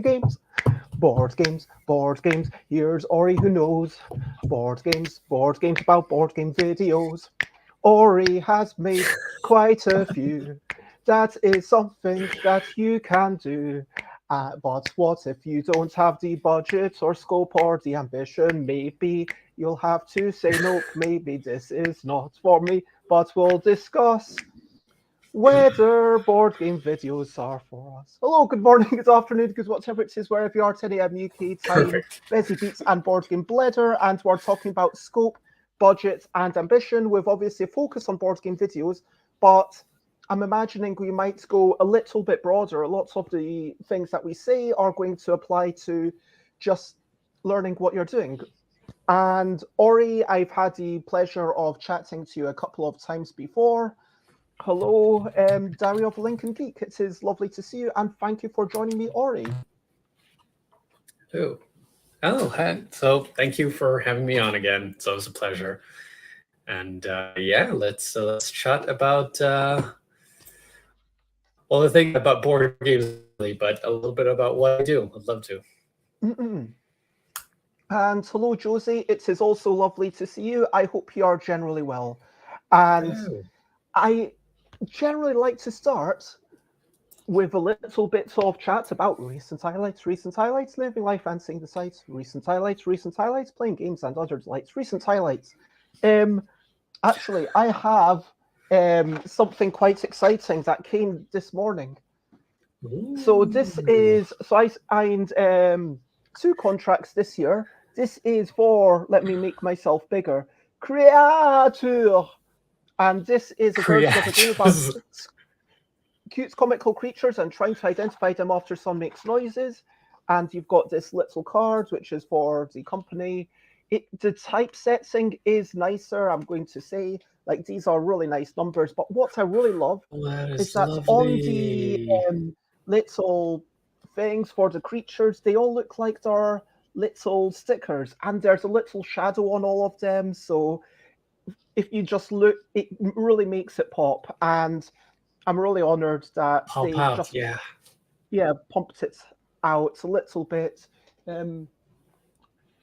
Games. Board games. Here's Ori who knows. Board games about board game videos. Ori has made quite a few. That is something that you can do. But what if you don't have the budget or scope or the ambition? Maybe you'll have to say nope. Maybe this is not for me. But we'll discuss whether board game videos are for us. Hello, good morning, good afternoon, good whatever it is, wherever you are, 10 a.m. UK time, Perfect. Busy Beats and Board Game Bladder, and we're talking about scope, budget, and ambition, with obviously a focus on board game videos, but I'm imagining we might go a little bit broader. Lots of the things that we say are going to apply to just learning what you're doing. And Ori, I've had the pleasure of chatting to you a couple of times before. Hello, Dario of Lincoln Geek. It is lovely to see you, and thank you for joining me, Ori. Oh, oh, hi. So thank you for having me on again. It's always a pleasure. And yeah, let's chat about well, the thing about board games, really, but a little bit about what I do. I'd love to. Mm-mm. And hello, Josie. It is also lovely to see you. I hope you are generally well. And Oh, I generally like to start with a little bit of chat about recent highlights, living life and seeing the sights, recent highlights, playing games and other delights, recent highlights. Um, Actually, I have something quite exciting that came this morning. So I signed two contracts this year. This is for, let me make myself bigger, Creature. And this is a version of a game about creatures. cute comical creatures and trying to identify them after some makes noises. And you've got this little card, which is for the company. The typesetting is nicer, I'm going to say. Like, these are really nice numbers. But what I really love Oh, that is is that on the lovely. little things for the creatures, they all look like they're little stickers. And there's a little shadow on all of them. So if you just look, it really makes it pop. And I'm really honored that Pop they've out, just, yeah. yeah, pumped it out a little bit. Um,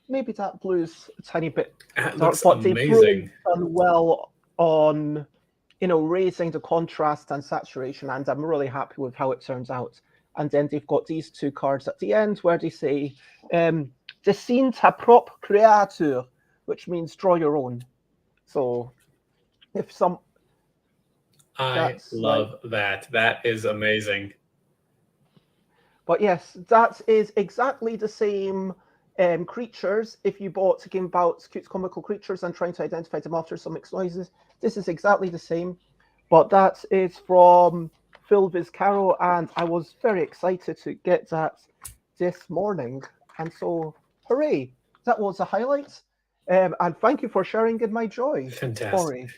Maybe that blue's a tiny bit That dark, looks but they've really amazing. done well on, raising the contrast and saturation, and I'm really happy with how it turns out. And then they've got these two cards at the end where they say, "Dessine ta propre créature," which means draw your own. So if some, I that's like, love that. That is amazing. but yes, that is exactly the same creatures. If you bought a game about cute comical creatures and trying to identify them after some mixed noises, this is exactly the same. But that is from Phil Vizcarro, and I was very excited to get that this morning. And so, hooray! That was a highlight. And thank you for sharing in my joy, Fantastic. Ori.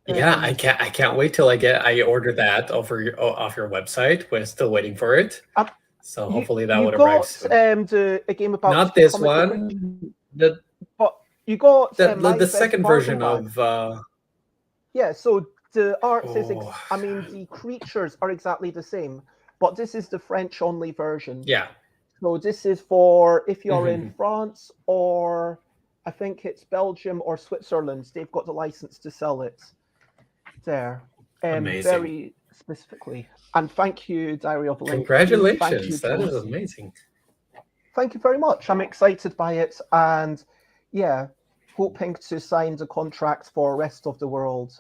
Yeah, Um, I can't wait till I order that off your website. We're still waiting for it. um, So you hopefully that you would arrive got soon. a game about Not cute this comical creatures, one. The but you got my the best second bargain version bag. of Yeah, so the arts is, oh I mean, the creatures are exactly the same, but this is the French only version. yeah. So this is for if you're in Mhm. France or I think it's Belgium or Switzerland, they've got the license to sell it there. Amazing. Very specifically. And thank you, Diary of a Lincoln Geek. Thank you, Congratulations. That is Josie. amazing. Thank you very much. I'm excited by it, and yeah, hoping to sign the contract for rest of the world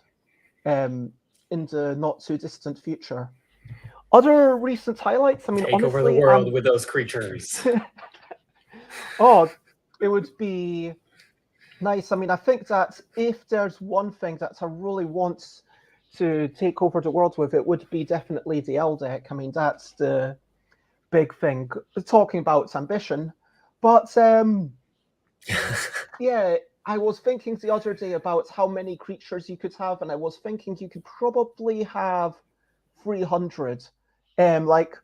um, in the not too distant future. Other recent highlights. I mean, Take over the honestly, world with those creatures. oh, it would be nice. I mean, I think that if there's one thing that I really want to take over the world with, it would be definitely the L deck. I mean, that's the big thing. Talking about ambition, but yeah, I was thinking the other day about how many creatures you could have, and I was thinking you could probably have 300, like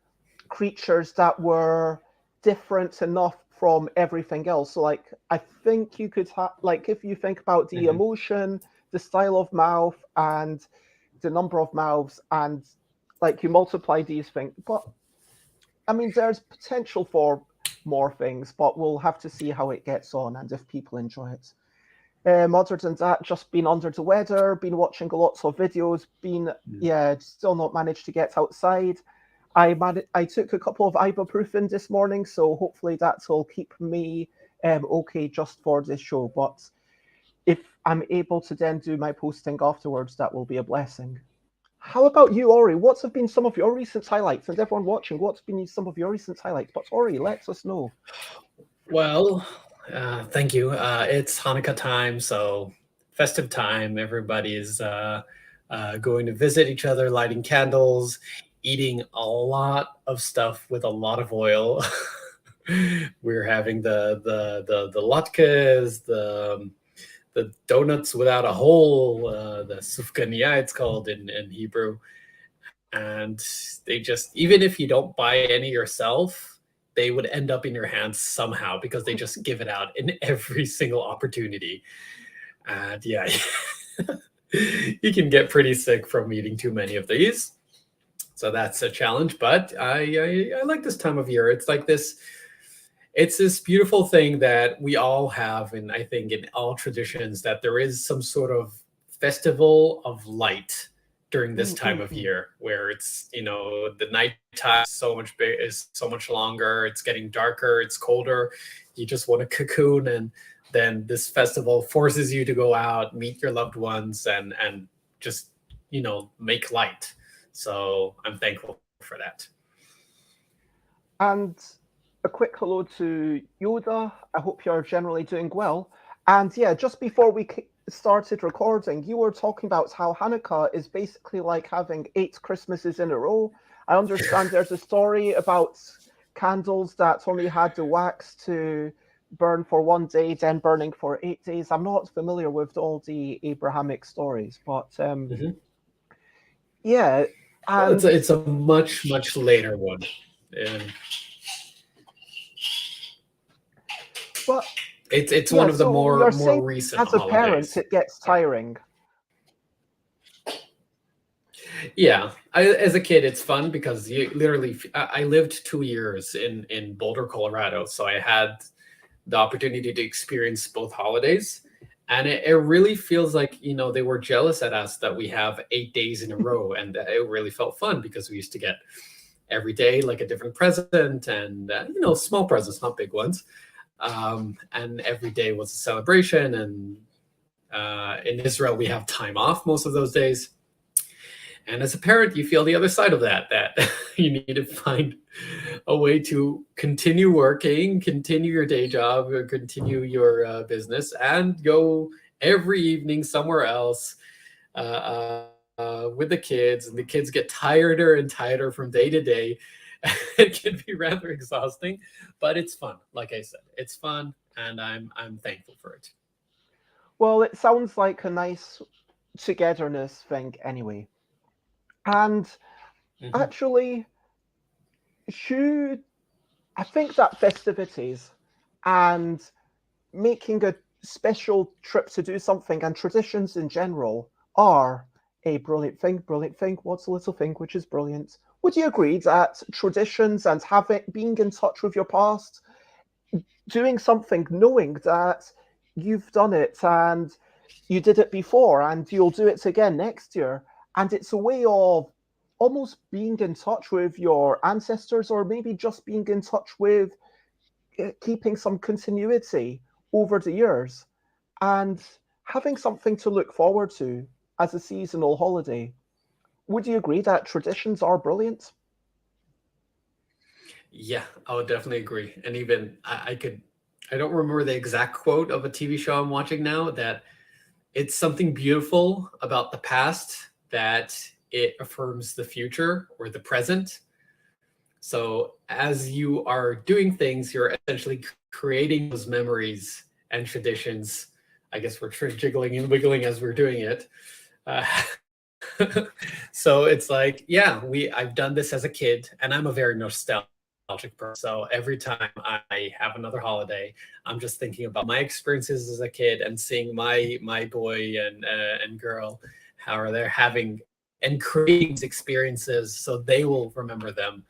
creatures that were different enough from everything else. So like I think you could have like if you think about the emotion, the style of mouth, and the number of mouths, and like you multiply these things. But I mean, there's potential for more things, but we'll have to see how it gets on and if people enjoy it. Other than that, just been under the weather, been watching lots of videos, still not managed to get outside. I took a couple of ibuprofen this morning, so hopefully that will keep me okay just for this show. But if I'm able to then do my posting afterwards, that will be a blessing. How about you, Ori? What have been some of your recent highlights? And everyone watching, what's been some of your recent highlights? But Ori, let us know. Well, thank you. It's Hanukkah time, so festive time. Everybody's going to visit each other, lighting candles, eating a lot of stuff with a lot of oil. We're having the latkes, the donuts without a hole, the sufganiya it's called in Hebrew. And they just, even if you don't buy any yourself, they would end up in your hands somehow because they just give it out in every single opportunity. And yeah, you can get pretty sick from eating too many of these. So that's a challenge, but I like this time of year. It's like this, it's this beautiful thing that we all have, and I think in all traditions, that there is some sort of festival of light during this time of year, where it's, you know, the night time is so much longer, it's getting darker, it's colder, you just want to cocoon, and then this festival forces you to go out, meet your loved ones, and just, you know, make light. So I'm thankful for that. And a quick hello to Yoda. I hope you're generally doing well. And yeah, just before we started recording, you were talking about how Hanukkah is basically like having 8 Christmases in a row. I understand there's a story about candles that only had the wax to burn for 1 day, then burning for 8 days. I'm not familiar with all the Abrahamic stories, but yeah. And it's a much later one. But it's one of the more recent as a holidays. parent, it gets tiring. Yeah, as a kid, it's fun because you literally. I lived 2 years in Boulder, Colorado, so I had the opportunity to experience both holidays, and it really feels like, you know, they were jealous at us that we have 8 days in a row, and it really felt fun because we used to get every day like a different present, and you know, small presents, not big ones. And every day was a celebration. And in Israel, we have time off most of those days. And as a parent, you feel the other side of that you need to find a way to continue working, continue your day job, or continue your business, and go every evening somewhere else with the kids. And the kids get tireder and tireder from day to day. It can be rather exhausting, but it's fun. Like I said, it's fun, and I'm thankful for it. Well, it sounds like a nice togetherness thing anyway. And actually, I think that festivities and making a special trip to do something and traditions in general are a brilliant thing. Brilliant thing. What's a little thing which is brilliant? Would you agree that traditions and being in touch with your past, doing something, knowing that you've done it and you did it before and you'll do it again next year, and it's a way of almost being in touch with your ancestors, or maybe just being in touch with keeping some continuity over the years and having something to look forward to as a seasonal holiday. Would you agree that traditions are brilliant? Yeah, I would definitely agree. And even I don't remember the exact quote of a TV show I'm watching now, that it's something beautiful about the past that it affirms the future or the present. So as you are doing things, you're essentially creating those memories and traditions. I guess we're jiggling and wiggling as we're doing it. So it's like, yeah, I've done this as a kid, and I'm a very nostalgic nostalgic person. So every time I have another holiday, I'm just thinking about my experiences as a kid and seeing my boy and girl, how are they having and creating these experiences so they will remember them,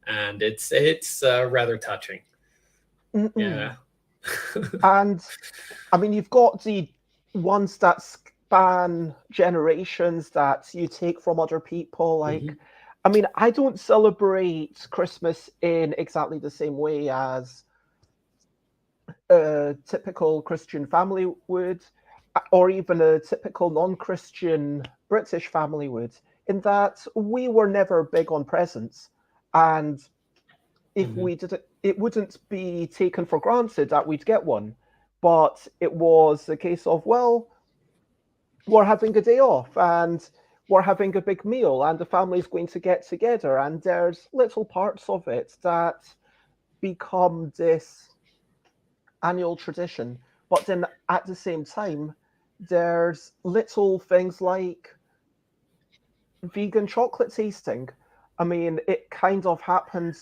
and it's rather touching. Yeah. Mm-mm. And I mean, you've got the ones that span generations that you take from other people. Like, Mhm. I mean, I don't celebrate Christmas in exactly the same way as a typical Christian family would, or even a typical non Christian British family would, in that we were never big on presents. And if Mhm. we did it, it wouldn't be taken for granted that we'd get one. But it was a case of, well, we're having a day off and we're having a big meal and the family's going to get together. And there's little parts of it that become this annual tradition. But then at the same time, there's little things like vegan chocolate tasting. I mean, it kind of happened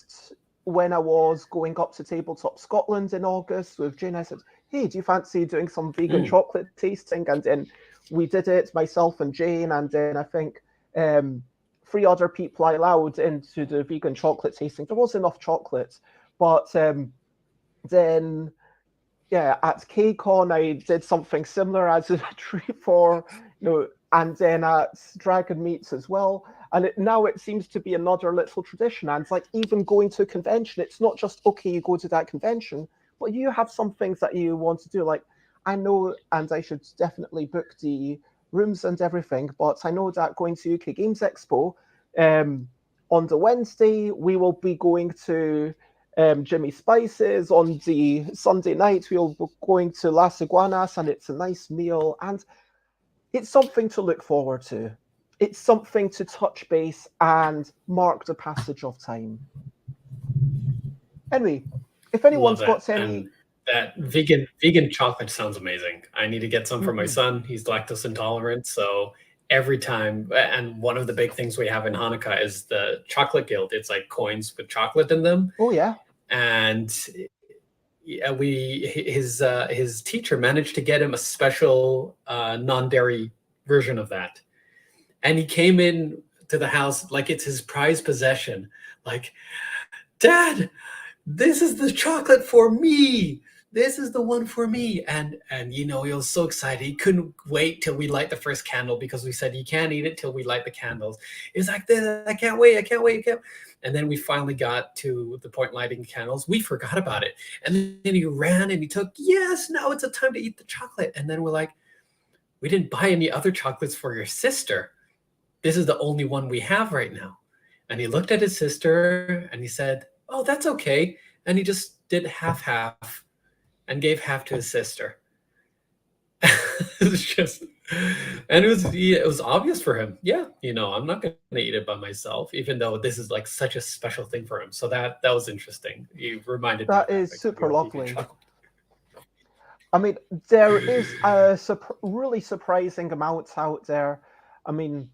when I was going up to Tabletop Scotland in August with Jane. I said, "Hey, do you fancy doing some vegan Mm. chocolate tasting?" And then we did it, myself and Jane, and then I think um, three other people I allowed into the vegan chocolate tasting. There was enough chocolate, but then yeah, at KCON I did something similar as a treat for and then at Dragon Meets as well. And now it seems to be another little tradition. And it's like even going to a convention, it's not just okay, you go to that convention, but you have some things that you want to do. Like I know, and I should definitely book the rooms and everything, but I know that going to UK Games Expo, um, on the Wednesday we will be going to Jimmy Spices. On the Sunday night, we'll be going to Las Iguanas, and it's a nice meal, and it's something to look forward to. It's something to touch base and mark the passage of time. Anyway, if Love anyone's that. got any, And that vegan chocolate sounds amazing. I need to get some for my mm-mm. son. He's lactose intolerant, so every time, and one of the big things we have in Hanukkah is the chocolate guild. It's like coins with chocolate in them, Oh yeah, and yeah, his teacher managed to get him a special non-dairy version of that, and he came in to the house like it's his prized possession. Like, Dad, this is the chocolate for me. This is the one for me. And he was so excited. He couldn't wait till we light the first candle because we said you can't eat it till we light the candles. He's like, I can't wait, I can't wait, I can't. And then we finally got to the point lighting candles. We forgot about it. And then he ran and he took, yes, now it's a time to eat the chocolate. And then we're like, we didn't buy any other chocolates for your sister. This is the only one we have right now. And he looked at his sister and he said, oh, that's okay. And he just did half and gave half to his sister. It's just, and it was obvious for him. Yeah, I'm not going to eat it by myself, even though this is like such a special thing for him. So that was interesting. You reminded me of that that is because we super love vegan lovely. chocolate. I mean, there is a really surprising amount out there. I mean,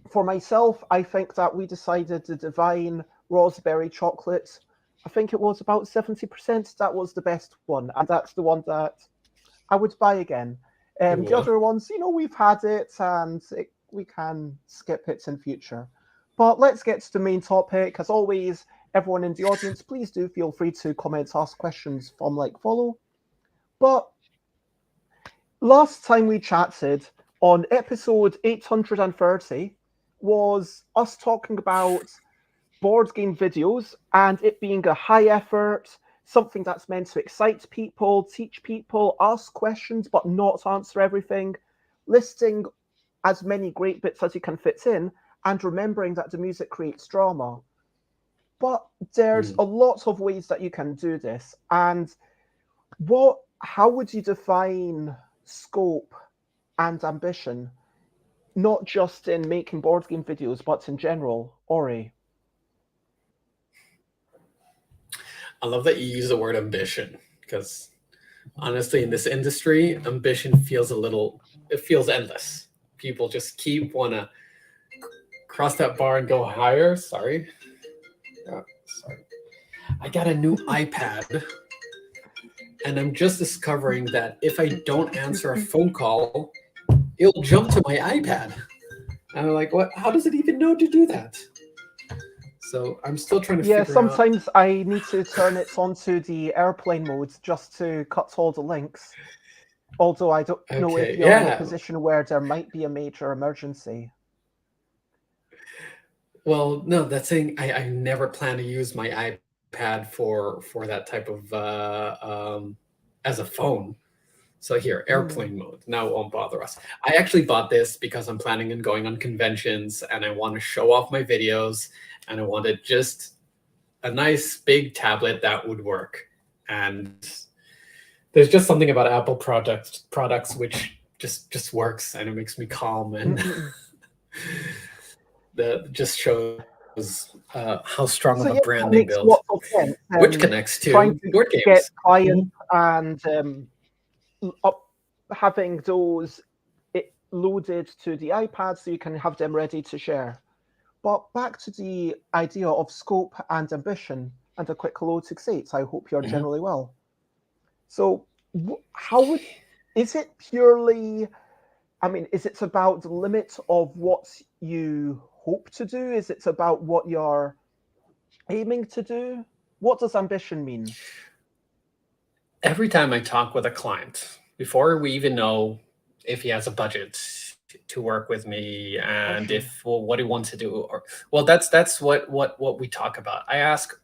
for myself, I think that we decided the divine raspberry chocolate. I think it was about 70%. That was the best one, and that's the one that I would buy again. The Well, other ones, we've had it, and we can skip it in future. But let's get to the main topic. As always, everyone in the audience, please do feel free to comment, ask questions from like follow. But last time we chatted on episode 830 was us talking about board game videos and it being a high effort, something that's meant to excite people, teach people, ask questions but not answer everything, listing as many great bits as you can fit in, and remembering that the music creates drama. But there's mm. a lot of ways that you can do this. And how would you define scope and ambition, not just in making board game videos, but in general, Ori? I love that you use the word ambition because honestly, in this industry, ambition it feels endless. People just keep want to cross that bar and go higher. Sorry. Sorry. I got a new iPad, and I'm just discovering that if I don't answer a phone call, it'll jump to my iPad. And I'm like, what? How does it even know to do that? So I'm still trying to Yeah, figure out. sometimes I need to turn it onto the airplane mode just to cut all the links. Although I don't know if Okay, you're in a yeah. position where there might be a major emergency. Well, no, that's saying I never plan to use my iPad for that type of as a phone. So here, Mm. airplane mode. Now it won't bother us. I actually bought this because I'm planning on going on conventions and I want to show off my videos and I wanted just a nice big tablet that would work. And there's just something about Apple products which just works and it makes me calm and Mm-mm. that just shows how strong of a So brand yeah, they that build, makes lots of sense. which connects to Trying board to games. get clients and up having those loaded to the iPad so you can have them ready to share. But back to the idea of scope and ambition, and a quick hello to Xates. I hope you're Mhm. generally well. So, how would is it purely? I mean, is it about the limit of what you hope to do? Is it about what you're aiming to do? What does ambition mean? Every time I talk with a client, before we even know if he has a budget to work with me Oh, and sure. if well, what he wants to do, or well, that's what we talk about. I ask,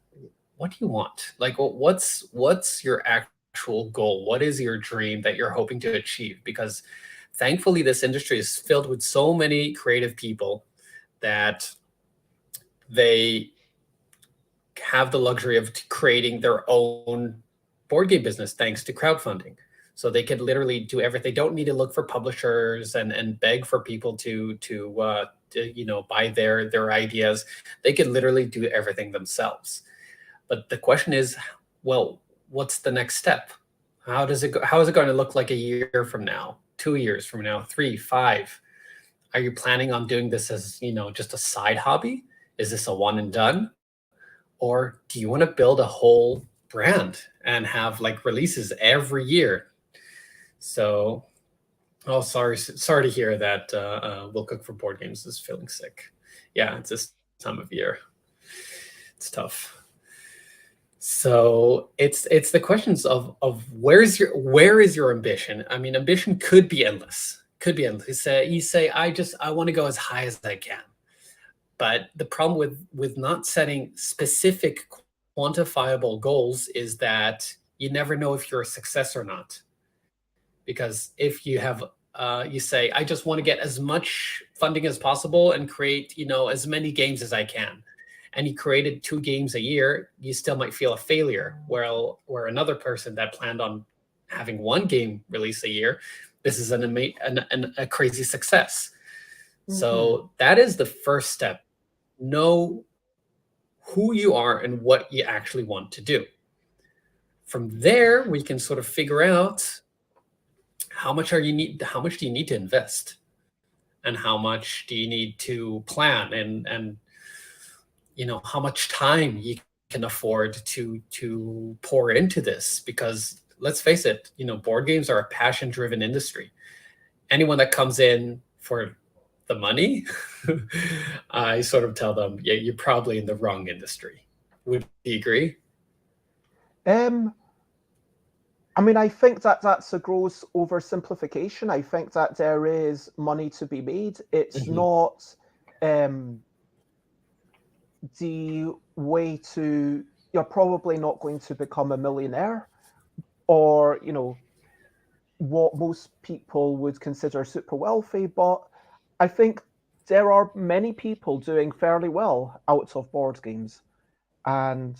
what do you want? Like, what's your actual goal? What is your dream that you're hoping to achieve? Because thankfully, this industry is filled with so many creative people that they have the luxury of creating their own board game business thanks to crowdfunding. So they could literally do everything. They don't need to look for publishers and beg for people to buy their ideas. They could literally do everything themselves. But the question is, well, what's the next step? How does it go? How is it going to look like a year from now, 2 years from now, three, five? Are you planning on doing this as just a side hobby? Is this a one and done? Or do you want to build a whole brand and have like releases every year? So, oh, sorry to hear that Will Cook for Board Games is feeling sick. Yeah, it's this time of year. It's tough. So it's the questions of where is your ambition? I mean, ambition could be endless. Could be endless. You say I want to go as high as I can. But the problem with not setting specific quantifiable goals is that you never know if you're a success or not. Because if you say I just want to get as much funding as possible and create as many games as I can, and you created 2 games a year, you still might feel a failure. Where another person that planned on having 1 game release a year, this is a crazy success. Mm-hmm. So that is the first step. Know who you are and what you actually want to do. From there, we can sort of figure out how much do you need to invest, and how much do you need to plan, and how much time you can afford to pour into this. Because let's face it, board games are a passion driven industry. Anyone that comes in for the money, I sort of tell them, yeah, you're probably in the wrong industry. Would you agree? Um, I mean, I think that that's a gross oversimplification. I think that there is money to be made. It's Hmm. not um, the way to, you're probably not going to become a millionaire or, what most people would consider super wealthy. But I think there are many people doing fairly well out of board games. And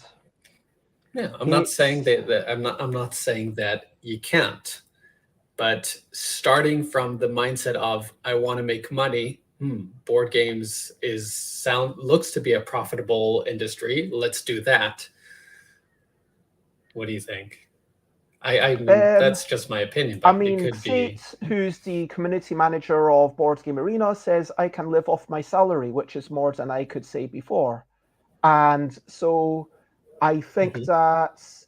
Yeah, I'm not saying it's, that I'm not saying that you can't. But starting from the mindset of I want to make money, board games is sound looks to be a profitable industry. Let's do that. What do you think? I mean, um, that's just my opinion, I but it mean, could be. Xate, who's the community manager of Board Game Arena, says I can live off my salary, which is more than I could say before. And so I think Mhm. that,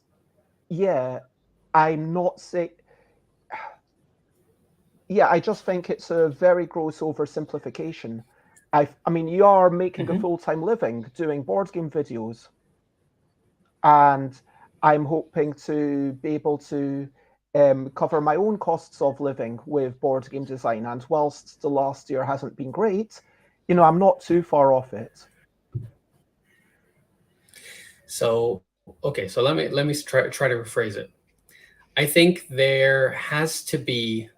yeah, I'm not saying, yeah, I just think it's a very gross oversimplification. I mean, you are making a Mhm. full-time living doing board game videos, and I'm hoping to be able to cover my own costs of living with board game design. And whilst the last year hasn't been great, I'm not too far off it. So okay, so let me try to rephrase it. I think there has to be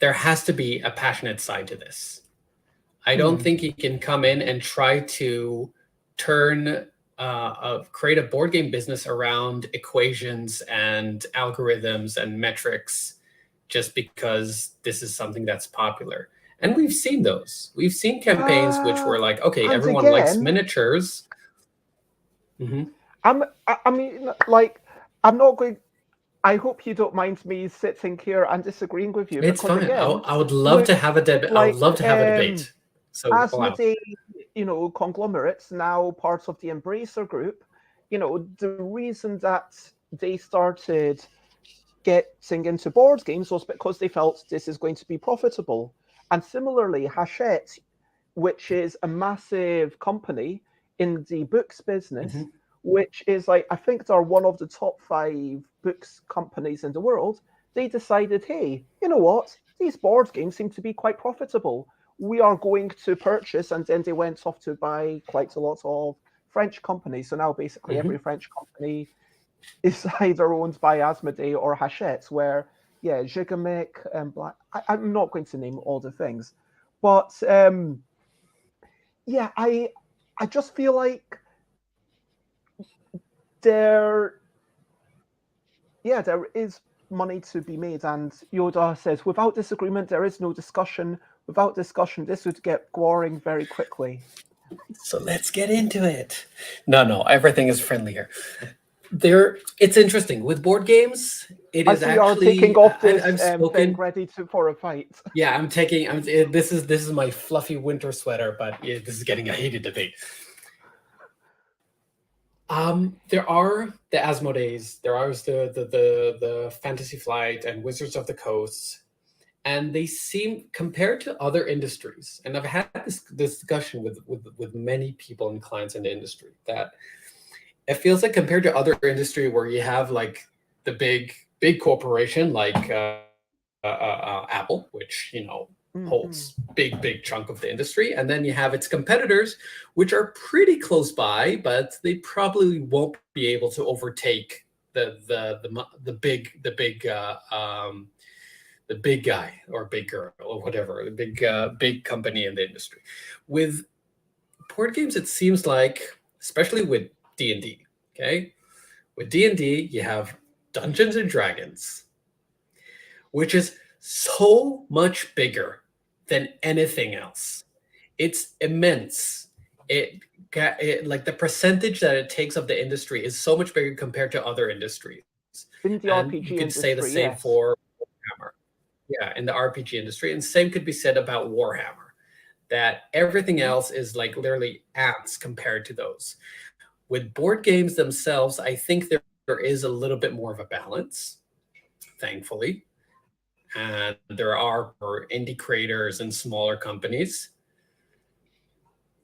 a passionate side to this. I don't Hmm. think you can come in and try to turn create a board game business around equations and algorithms and metrics just because this is something that's popular. And we've seen those. We've seen campaigns which Uh, were like, okay, and everyone likes again, miniatures. Hmm. I mean, like, I'm not going. I hope you don't mind me sitting here and disagreeing with you, It's because fine. again, I would love look, to have a I would like, love to have a debate. So allow. Asmodee, conglomerates, now part of the Embracer Group, the reason that they started getting into board games was because they felt this is going to be profitable. And similarly, Hachette, which is a massive company in the books business, Hmm. which is like, I think they're one of the top 5 books companies in the world. They decided, hey, you know what? These board games seem to be quite profitable. We are going to purchase, and then they went off to buy quite a lot of French companies. So now basically every Hmm. French company is either owned by Asmodee or Hachette, where, yeah, Gigamic and Black. I'm not going to name all the things, but yeah, I just feel like there, yeah, there is money to be made. And Yoda says, without disagreement, there is no discussion. Without discussion, this would get boring very quickly. So let's get into it. No, no, everything is friendly here. It's interesting with board games. It I is see you're taking actually off this I've thing spoken. ready for a fight. Yeah, I'm taking. This is my fluffy winter sweater, but yeah, this is getting a heated debate. There are the Asmodees, there are the Fantasy Flight and Wizards of the Coast, and they seem compared to other industries. And I've had this discussion with many people and clients in the industry that it feels like compared to other industry where you have like the big corporation like Apple, which holds Hmm. big chunk of the industry, and then you have its competitors, which are pretty close by, but they probably won't be able to overtake the big guy or big girl or whatever, the big company in the industry. With board games, it seems like, especially with D&D, okay? With D&D, you have Dungeons and Dragons, which is so much bigger than anything else. It's immense. It like the percentage that it takes of the industry is so much bigger compared to other industries. In the And you RPG could say the industry, same yes. for Warhammer. Yeah, in the RPG industry. And same could be said about Warhammer, that everything Hmm. else is like literally ants compared to those. With board games themselves, I think there is a little bit more of a balance, thankfully. And there are for indie creators and smaller companies.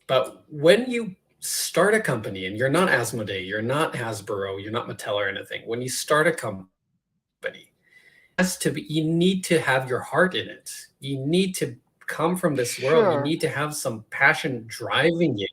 But when you start a company and you're not Asmodee, you're not Hasbro, you're not Mattel or anything, when you start a company, you need to have your heart in it. You need to come from this world. You Sure. need to have some passion driving you.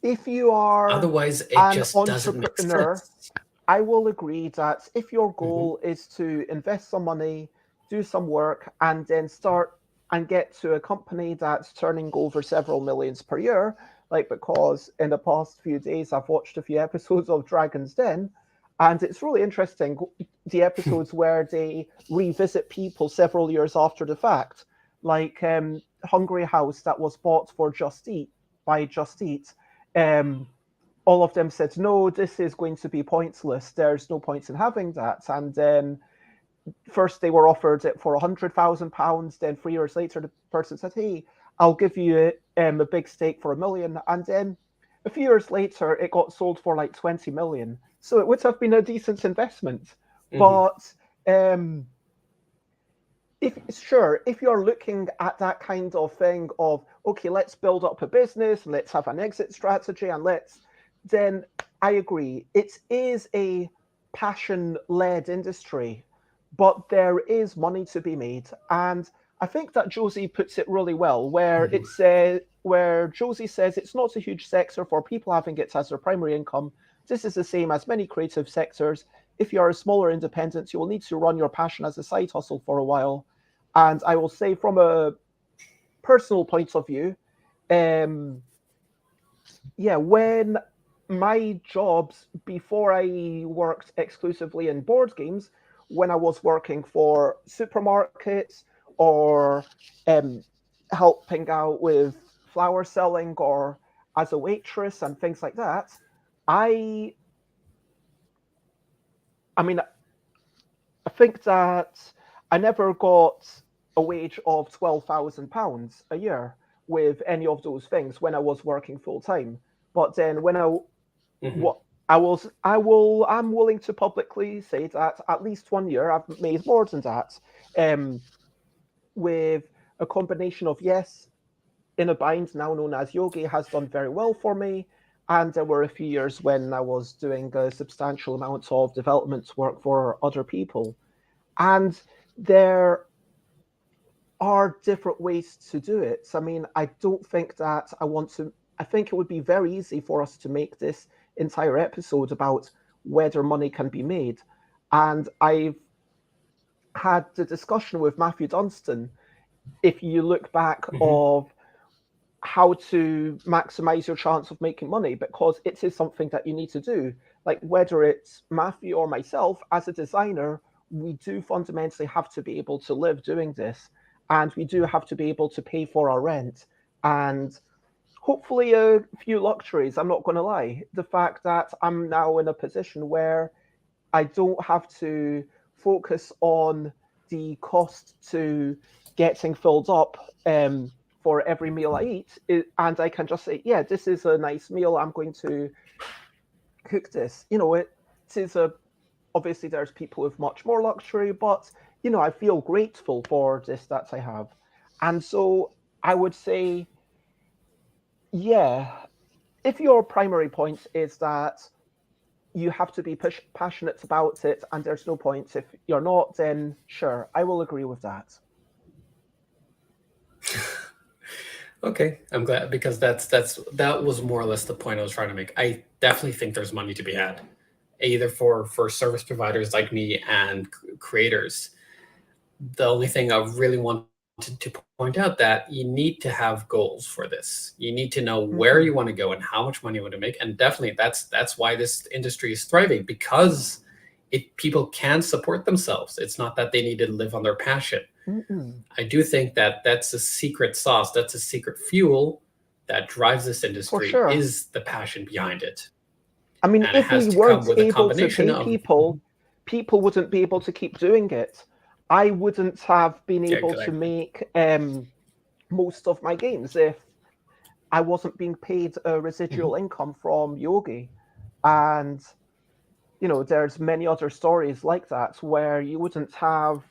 If you are Otherwise, it an just doesn't make entrepreneur, sense. I will agree that if your Mhm. goal is to invest some money, do some work, and then start and get to a company that's turning over several millions per year, like, because in the past few days I've watched a few episodes of Dragon's Den, and it's really interesting, the episodes where they revisit people several years after the fact, like Hungry House that was bought for Just Eat by Just Eat. Um, all of them said, no, this is going to be pointless. There's no point in having that. And then first they were offered it for £100,000. Then 3 years later, the person said, hey, I'll give you a big stake for 1 million. And then a few years later, it got sold for like 20 million. So it would have been a decent investment. Hmm. But um, if you're looking at that kind of thing of, okay, let's build up a business and let's have an exit strategy and then I agree. It is a passion-led industry, but there is money to be made. And I think that Josie puts it really well, where Josie says it's not a huge sector for people having it as their primary income. This is the same as many creative sectors. If you're a smaller independent, you will need to run your passion as a side hustle for a while. And I will say, from a personal point of view, um, yeah, when my jobs before I worked exclusively in board games, when I was working for supermarkets or um, helping out with flower selling or as a waitress and things like that, I I mean I think that I never got a wage of £12,000 a year with any of those things when I was working full time. But then when Hmm. what I'm willing to publicly say that at least 1 year I've made more than that. Um, with a combination of, yes, in a bind, now known as Yogi, has done very well for me. And there were a few years when I was doing a substantial amount of development work for other people. And there are different ways to do it. I mean, I don't think that I think it would be very easy for us to make this entire episode about whether money can be made. And I've had the discussion with Matthew Dunstan. If you look back Hmm. of how to maximize your chance of making money, because it is something that you need to do. Like, whether it's Matthew or myself, as a designer, we do fundamentally have to be able to live doing this. And we do have to be able to pay for our rent and hopefully a few luxuries. I'm not going to lie. The fact that I'm now in a position where I don't have to focus on the cost to getting filled up for every meal I eat, and I can just say, yeah, this is a nice meal. I'm going to cook this. It is a obviously there's people with much more luxury, but I feel grateful for this that I have, and so I would say, yeah, if your primary point is that you have to be passionate about it and there's no point if you're not, then sure, I will agree with that. Okay, I'm glad, because that was more or less the point I was trying to make. I definitely think there's money to be had, either for service providers like me and creators. The only thing I really wanted to point out, that you need to have goals for this. You need to know where Mm-mm. you want to go and how much money you want to make. And definitely that's why this industry is thriving, because people can support themselves. It's not that they need to live on their passion. Mm-mm. I do think that that's a secret sauce, that's a secret fuel that drives this For industry, sure. is the passion behind it. I mean, And it if has we to come weren't with a able to combination pay of. people, people wouldn't be able to keep doing it. I wouldn't have been Yeah, able to exactly. make most of my games if I wasn't being paid a residual Hmm. income from Yogi. And there's many other stories like that where you wouldn't have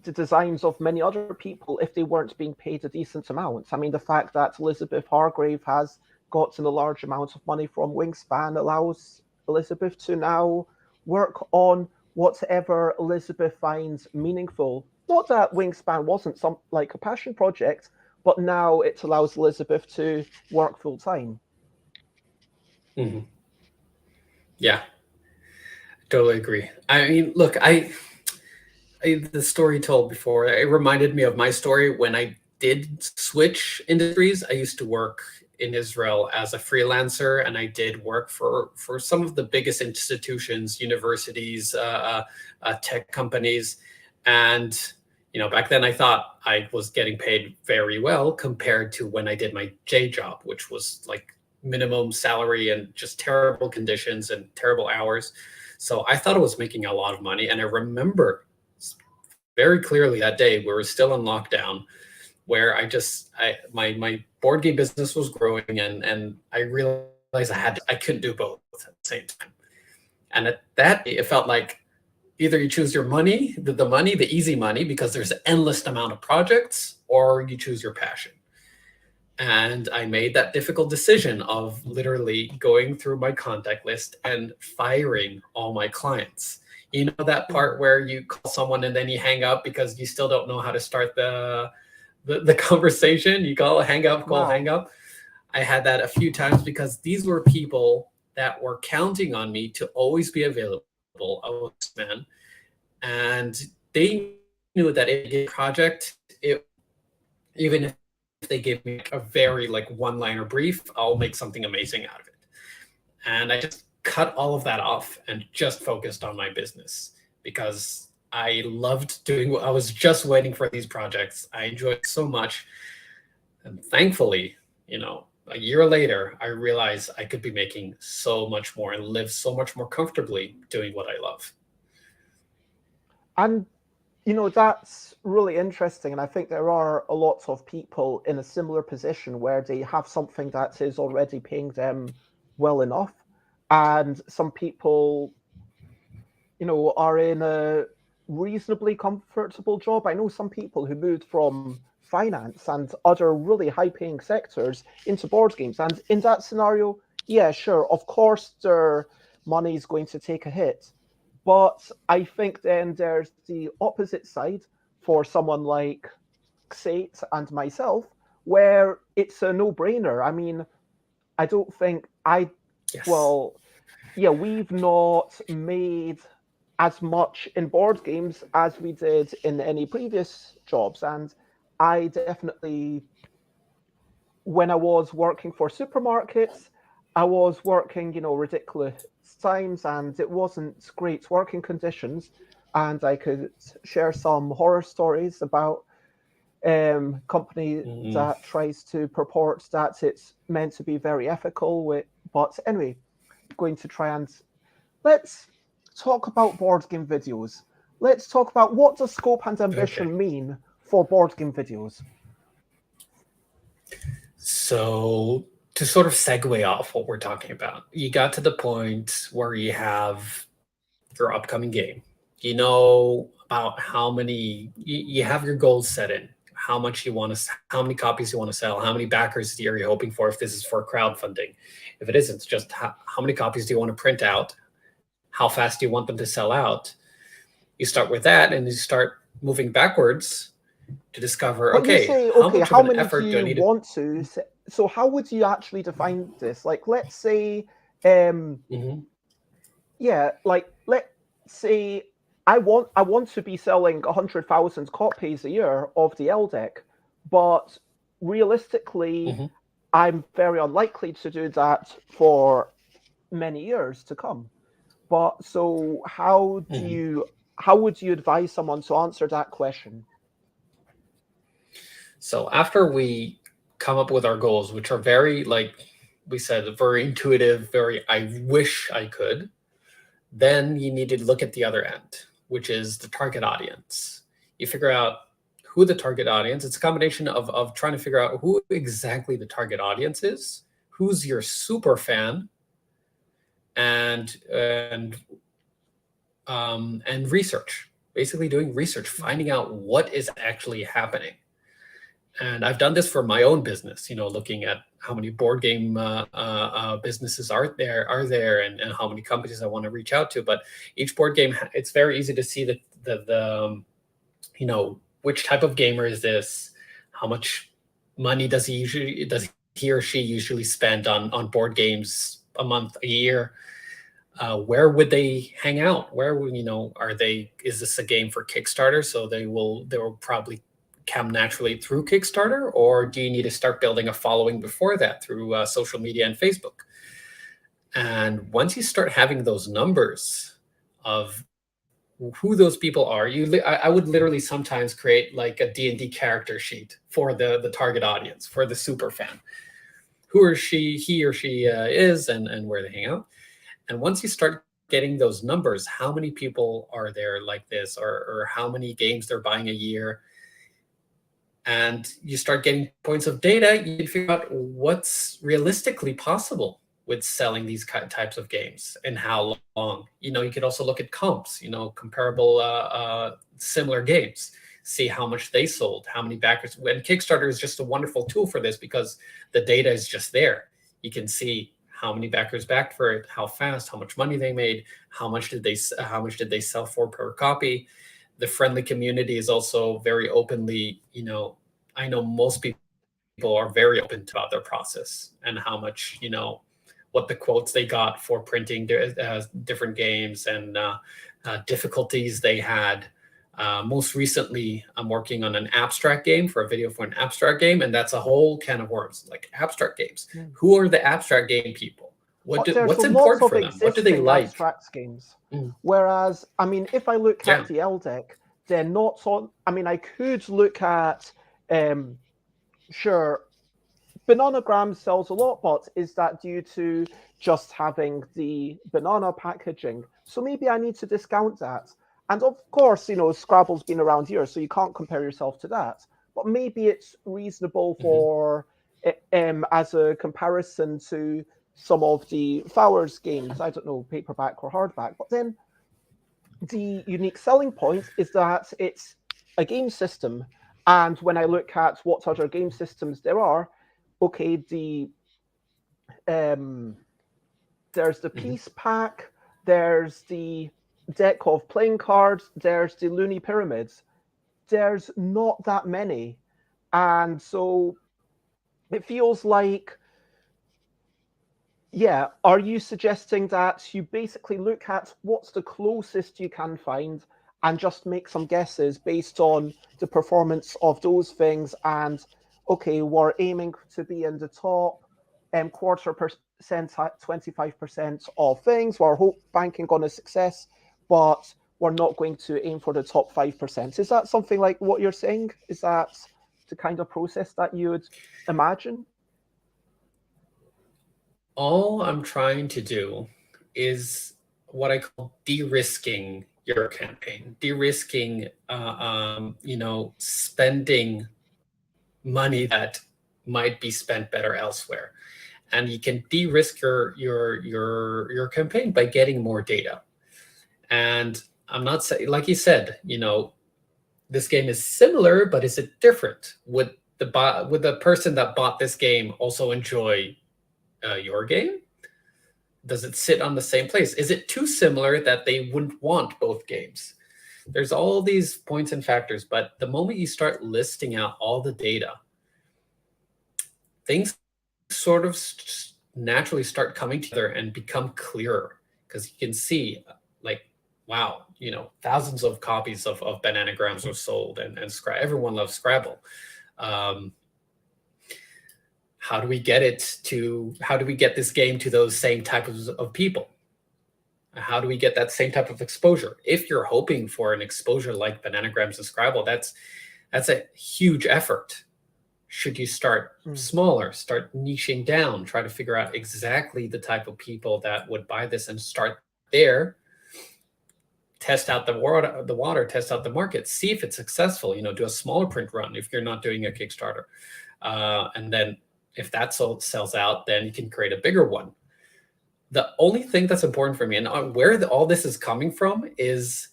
the designs of many other people if they weren't being paid a decent amount. I mean, the fact that Elizabeth Hargrave has gotten a large amount of money from Wingspan allows Elizabeth to now work on whatever Elizabeth finds meaningful. Not that Wingspan wasn't some like a passion project, but now it allows Elizabeth to work full time. Hmm. Yeah, totally agree. I mean, look, the story told before, it reminded me of my story when I did switch industries. I used to work in Israel as a freelancer, and I did work for some of the biggest institutions, universities, tech companies. And back then I thought I was getting paid very well compared to when I did my J job, which was like minimum salary and just terrible conditions and terrible hours. So I thought I was making a lot of money. And I remember very clearly that day, we were still in lockdown, where my board game business was growing, and I realized I couldn't do both at the same time. And at that, it felt like either you choose your money, the easy money, because there's an endless amount of projects, or you choose your passion. And I made that difficult decision of literally going through my contact list and firing all my clients. You know that part where you call someone and then you hang up because you still don't know how to start the conversation? You call, hang up, call, Wow. hang up. I had that a few times because these were people that were counting on me to always be available. I was man, and they knew that if a project, even if they give me a very like one-liner brief, I'll make something amazing out of it. And I just cut all of that off and just focused on my business because I loved doing what I was just waiting for these projects. I enjoyed it so much. And thankfully, a year later, I realized I could be making so much more and live so much more comfortably doing what I love. And that's really interesting. And I think there are a lot of people in a similar position where they have something that is already paying them well enough. And some people, are in a reasonably comfortable job. I know some people who moved from finance and other really high paying sectors into board games. And in that scenario, yeah, sure, of course, their money is going to take a hit. But I think then there's the opposite side for someone like Xate and myself, where it's a no-brainer. I mean, I don't think Yes. well, yeah, we've not made as much in board games as we did in any previous jobs. And I definitely, when I was working for supermarkets, I was working, ridiculous times, and it wasn't great working conditions. And I could share some horror stories about company that tries to purport that it's meant to be very ethical. But anyway, going to try and let's talk about board game videos. Let's talk about what does scope and ambition mean for board game videos. So to sort of segue off what we're talking about, you got to the point where you have your upcoming game. You know about how many you have your goals set in, how much you want to, how many copies you want to sell, how many backers are you hoping for if this is for crowdfunding. If it isn't, just how many copies do you want to print out, how fast do you want them to sell out. You start with that and you start moving backwards to discover, But you say, okay, how many do you want to? So how would you actually define this? Like, let's say, yeah, like let's say I want to be selling 100,000 copies a year of the LDEC, but realistically, I'm very unlikely to do that for many years to come. But so how would you advise someone to answer that question? So after we come up with our goals, which are very, like we said, very intuitive, very I wish I could, then you need to look at the other end, which is the target audience. You figure out who the target audience. It's a combination of trying to figure out who exactly the target audience is, who's your super fan, and research. Basically doing research, finding out what is actually happening. And I've done this for my own business, looking at how many board game businesses are there and how many companies I want to reach out to. But each board game, it's very easy to see the which type of gamer is this? How much money does he or she usually spend on board games a month, a year? Where would they hang out? Where would are they? Is this a game for Kickstarter? So they will probably come naturally through Kickstarter, or do you need to start building a following before that through social media and Facebook? And once you start having those numbers of who those people are, I would literally sometimes create like a D&D character sheet for the target audience, for the super fan, he or she is and where they hang out. And once you start getting those numbers, how many people are there like this, or how many games they're buying a year, and you start getting points of data, you figure out what's realistically possible. with selling these types of games and how long. You know, you could also look at comps, you know, comparable similar games, see how much they sold, how many backers. And Kickstarter is just a wonderful tool for this because the data is just there. You can see how many backers backed for it, how fast, how much money they made, how much did they sell for per copy. The friendly community is also very openly, you know, I know most people are very open about their process and how much, you know, what the quotes they got for printing different games and difficulties they had. Most recently, I'm working on an abstract game for a video for an abstract game, and that's a whole can of worms. Like abstract games, who are the abstract game people? What's lots important of for them? What do they existing like? abstract games. Whereas, I mean, if I look at the L deck, they're not on. I mean, I could look at, sure, Bananagram sells a lot, but is that due to just having the banana packaging? So maybe I need to discount that. And of course, you know, Scrabble's been around years, so you can't compare yourself to that. But maybe it's reasonable for, as a comparison to some of the Fowers games, I don't know, paperback or hardback. But then the unique selling point is that it's a game system. And when I look at what other game systems there are, okay, there's the piece pack, there's the deck of playing cards, there's the Looney Pyramids. There's not that many. And so it feels like, yeah, are you suggesting that you basically look at what's the closest you can find and just make some guesses based on the performance of those things? And okay, we're aiming to be in the top quarter percent, 25% of things. We're banking on a success, but we're not going to aim for the top 5%. Is that something like what you're saying? Is that the kind of process that you would imagine? All I'm trying to do is what I call de-risking your campaign, de-risking, you know, spending money that might be spent better elsewhere. And you can de-risk your campaign by getting more data. And I'm not saying, like you said, you know, this game is similar, but is it different? Would the person that bought this game also enjoy your game? Does it sit on the same place? Is it too similar that they wouldn't want both games? There's all these points and factors, but the moment you start listing out all the data, things sort of naturally start coming together and become clearer, because you can see, like, wow, you know, thousands of copies of Bananagrams were sold, and everyone loves Scrabble. How do we get this game to those same types of people? How do we get that same type of exposure? If you're hoping for an exposure like Bananagrams and Scrabble, that's a huge effort. Should you start smaller, start niching down, try to figure out exactly the type of people that would buy this and start there, test out the water, test out the market, see if it's successful, you know, do a smaller print run if you're not doing a Kickstarter. And then if that sells out, then you can create a bigger one. The only thing that's important for me, and where all this is coming from, is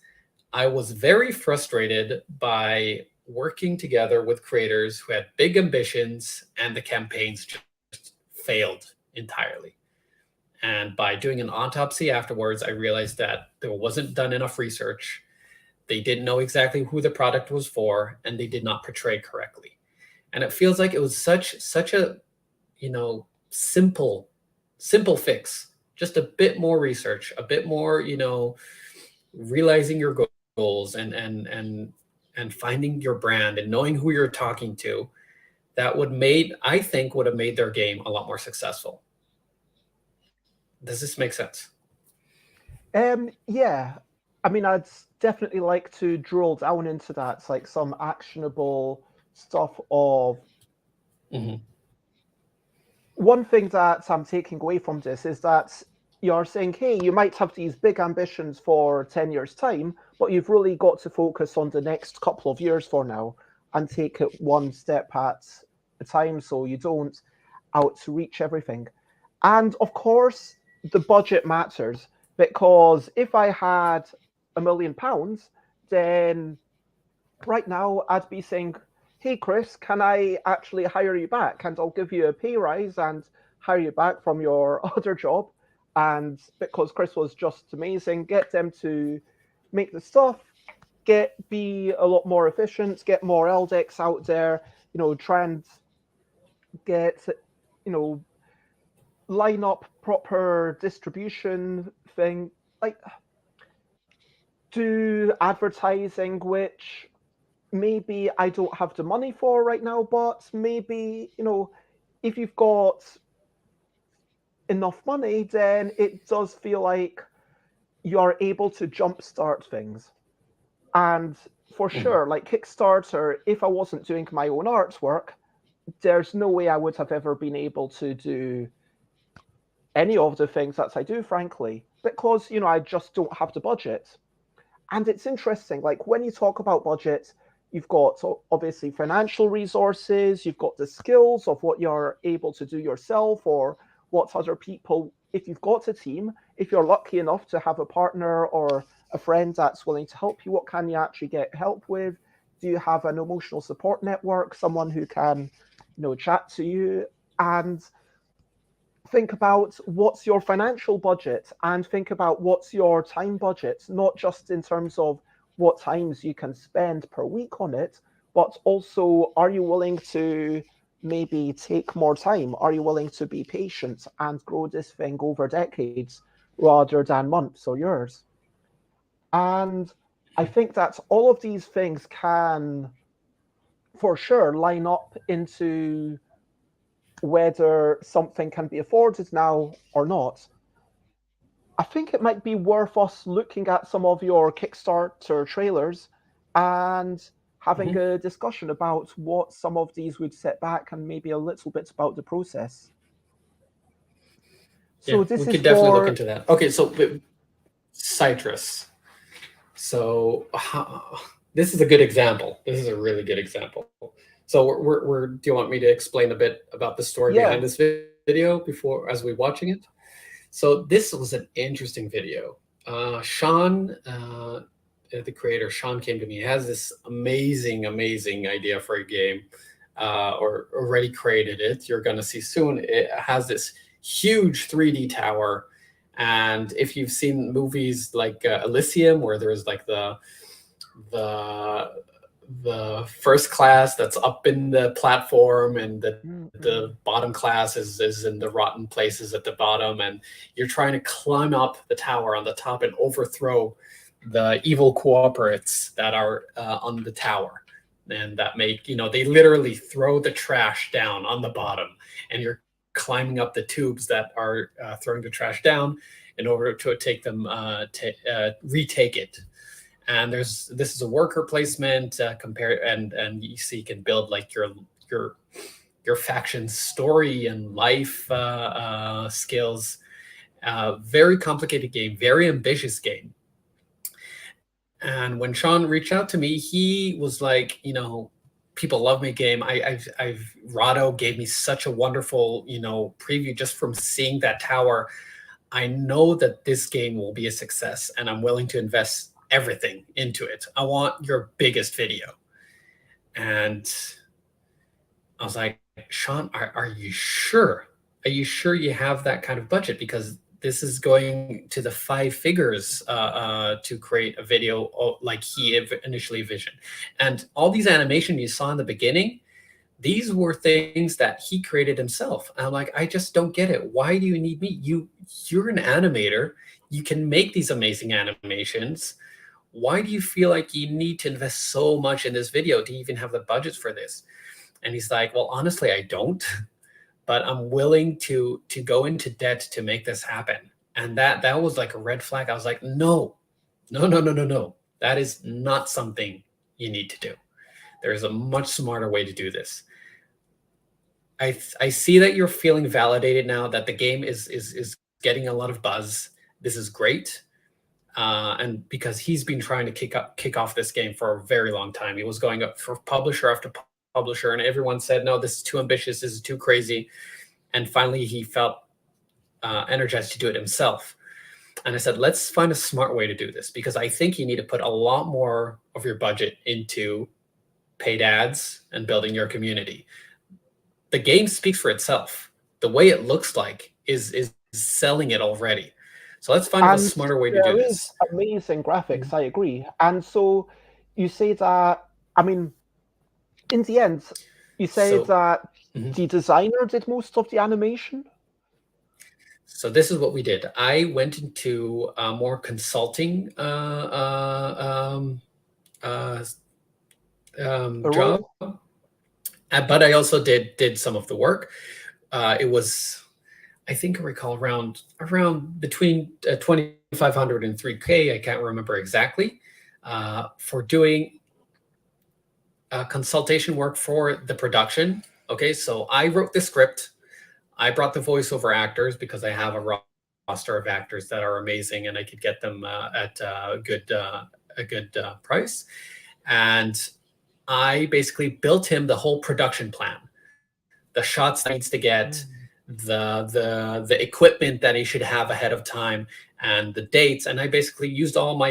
I was very frustrated by working together with creators who had big ambitions and the campaigns just failed entirely. And by doing an autopsy afterwards, I realized that there wasn't done enough research. They didn't know exactly who the product was for, and they did not portray correctly. And it feels like it was such a, you know, simple fix. Just a bit more research, a bit more, you know, realizing your goals and finding your brand and knowing who you're talking to, that would have made their game a lot more successful. Does this make sense? Yeah. I mean, I'd definitely like to drill down into that. It's like some actionable stuff of. One thing that I'm taking away from this is that you're saying, hey, you might have these big ambitions for 10 years' time, but you've really got to focus on the next couple of years for now and take it one step at a time so you don't outreach everything. And of course, the budget matters because if I had £1 million, then right now I'd be saying, "Hey, Chris, can I actually hire you back? And I'll give you a pay rise and hire you back from your other job." And because Chris was just amazing, get them to make the stuff, be a lot more efficient, get more LDEX out there, try and get, you know, line up proper distribution thing, like do advertising, which maybe I don't have the money for right now, but maybe, if you've got enough money, then it does feel like you're able to jumpstart things. And for sure, like Kickstarter, if I wasn't doing my own artwork, there's no way I would have ever been able to do any of the things that I do, frankly, because, I just don't have the budget. And it's interesting, like when you talk about budget, you've got obviously financial resources, you've got the skills of what you're able to do yourself or what other people, if you've got a team, if you're lucky enough to have a partner or a friend that's willing to help you, what can you actually get help with? Do you have an emotional support network, someone who can, chat to you? And think about what's your financial budget and think about what's your time budget, not just in terms of what times you can spend per week on it, but also are you willing to maybe take more time? Are you willing to be patient and grow this thing over decades rather than months or years? And I think that all of these things can, for sure, line up into whether something can be afforded now or not. I think it might be worth us looking at some of your Kickstarter trailers and having a discussion about what some of these would set back and maybe a little bit about the process. Yeah, So this we is could definitely look for, into that. Okay, so Citrus. So this is a good example. This is a really good example. So do you want me to explain a bit about the story yeah, behind this video before as we're watching it? So this was an interesting video. Sean, the creator, Sean came to me. He has this amazing idea for a game, or already created it. You're going to see soon. It has this huge 3D tower. And if you've seen movies like Elysium, where there's like the first class that's up in the platform and the bottom class is in the rotten places at the bottom, and you're trying to climb up the tower on the top and overthrow the evil cooperates that are on the tower, and that make, they literally throw the trash down on the bottom, and you're climbing up the tubes that are throwing the trash down in order to take them retake it. And this is a worker placement and you see you can build like your faction's story and life skills. Very complicated game, very ambitious game. And when Sean reached out to me, he was like, people love my game. Rado gave me such a wonderful, preview just from seeing that tower. I know that this game will be a success, and I'm willing to invest everything into it. I want your biggest video. And I was like, Sean, are you sure? Are you sure you have that kind of budget? Because this is going to the 5 figures to create a video like he initially envisioned. And all these animation you saw in the beginning, these were things that he created himself. And I'm like, I just don't get it. Why do you need me? You're an animator. You can make these amazing animations. Why do you feel like you need to invest so much in this video? Do you even have the budget for this? And he's like, well, honestly, I don't, but I'm willing to go into debt to make this happen. And that was like a red flag. I was like, no. That is not something you need to do. There is a much smarter way to do this. I see that you're feeling validated now, that the game is getting a lot of buzz. This is great. And because he's been trying to kick off this game for a very long time. He was going up for publisher after publisher, and everyone said, no, this is too ambitious, this is too crazy. And finally he felt energized to do it himself. And I said, let's find a smart way to do this, because I think you need to put a lot more of your budget into paid ads and building your community. The game speaks for itself. The way it looks like is selling it already. So let's find a And smarter way to do there this. is amazing Mhm. graphics, I agree. And so you say that, I mean, in the end, you say So, that mhm. the designer did most of the animation. So this is what we did. I went into more consulting uh, A job, role. but I also did some of the work. It was, I think I recall, around between 2,500 and 3K. I can't remember exactly, for doing consultation work for the production. Okay, so I wrote the script. I brought the voiceover actors because I have a roster of actors that are amazing, and I could get them at a good price. And I basically built him the whole production plan, the shots that he needs to get, Mm. the equipment that he should have ahead of time, and the dates. And I basically used all my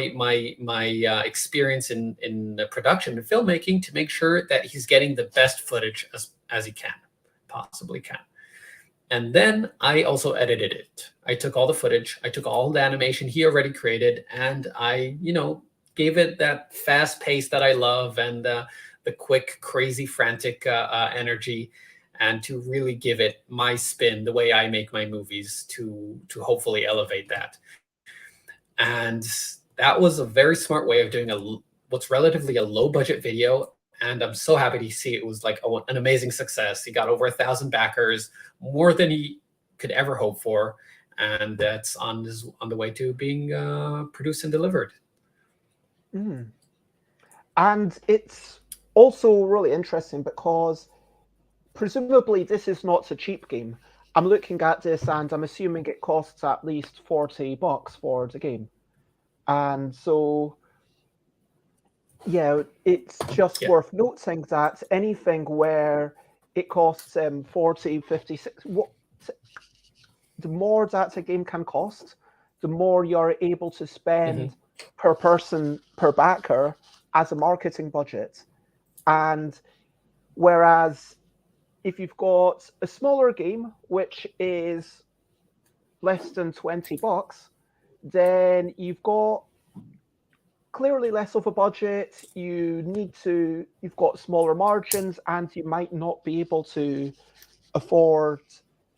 experience in the production and filmmaking to make sure that he's getting the best footage as he can possibly can. And then I also edited it. I took all the footage, I took all the animation he already created, and I, gave it that fast pace that I love, and the quick, crazy, frantic energy, and to really give it my spin, the way I make my movies, to hopefully elevate that. And that was a very smart way of doing what's relatively a low budget video. And I'm so happy to see it was like an amazing success. He got over 1,000 backers, more than he could ever hope for, and that's on the way to being produced and delivered. Mm. And it's also really interesting because presumably this is not a cheap game. I'm looking at this and I'm assuming it costs at least $40 for the game. And so, yeah, it's just Yeah. worth noting that anything where it costs 40, 56, the more that a game can cost, the more you're able to Hmm. spend per person, per backer as a marketing budget. And whereas if you've got a smaller game, which is less than $20, then you've got clearly less of a budget. You've got smaller margins, and you might not be able to afford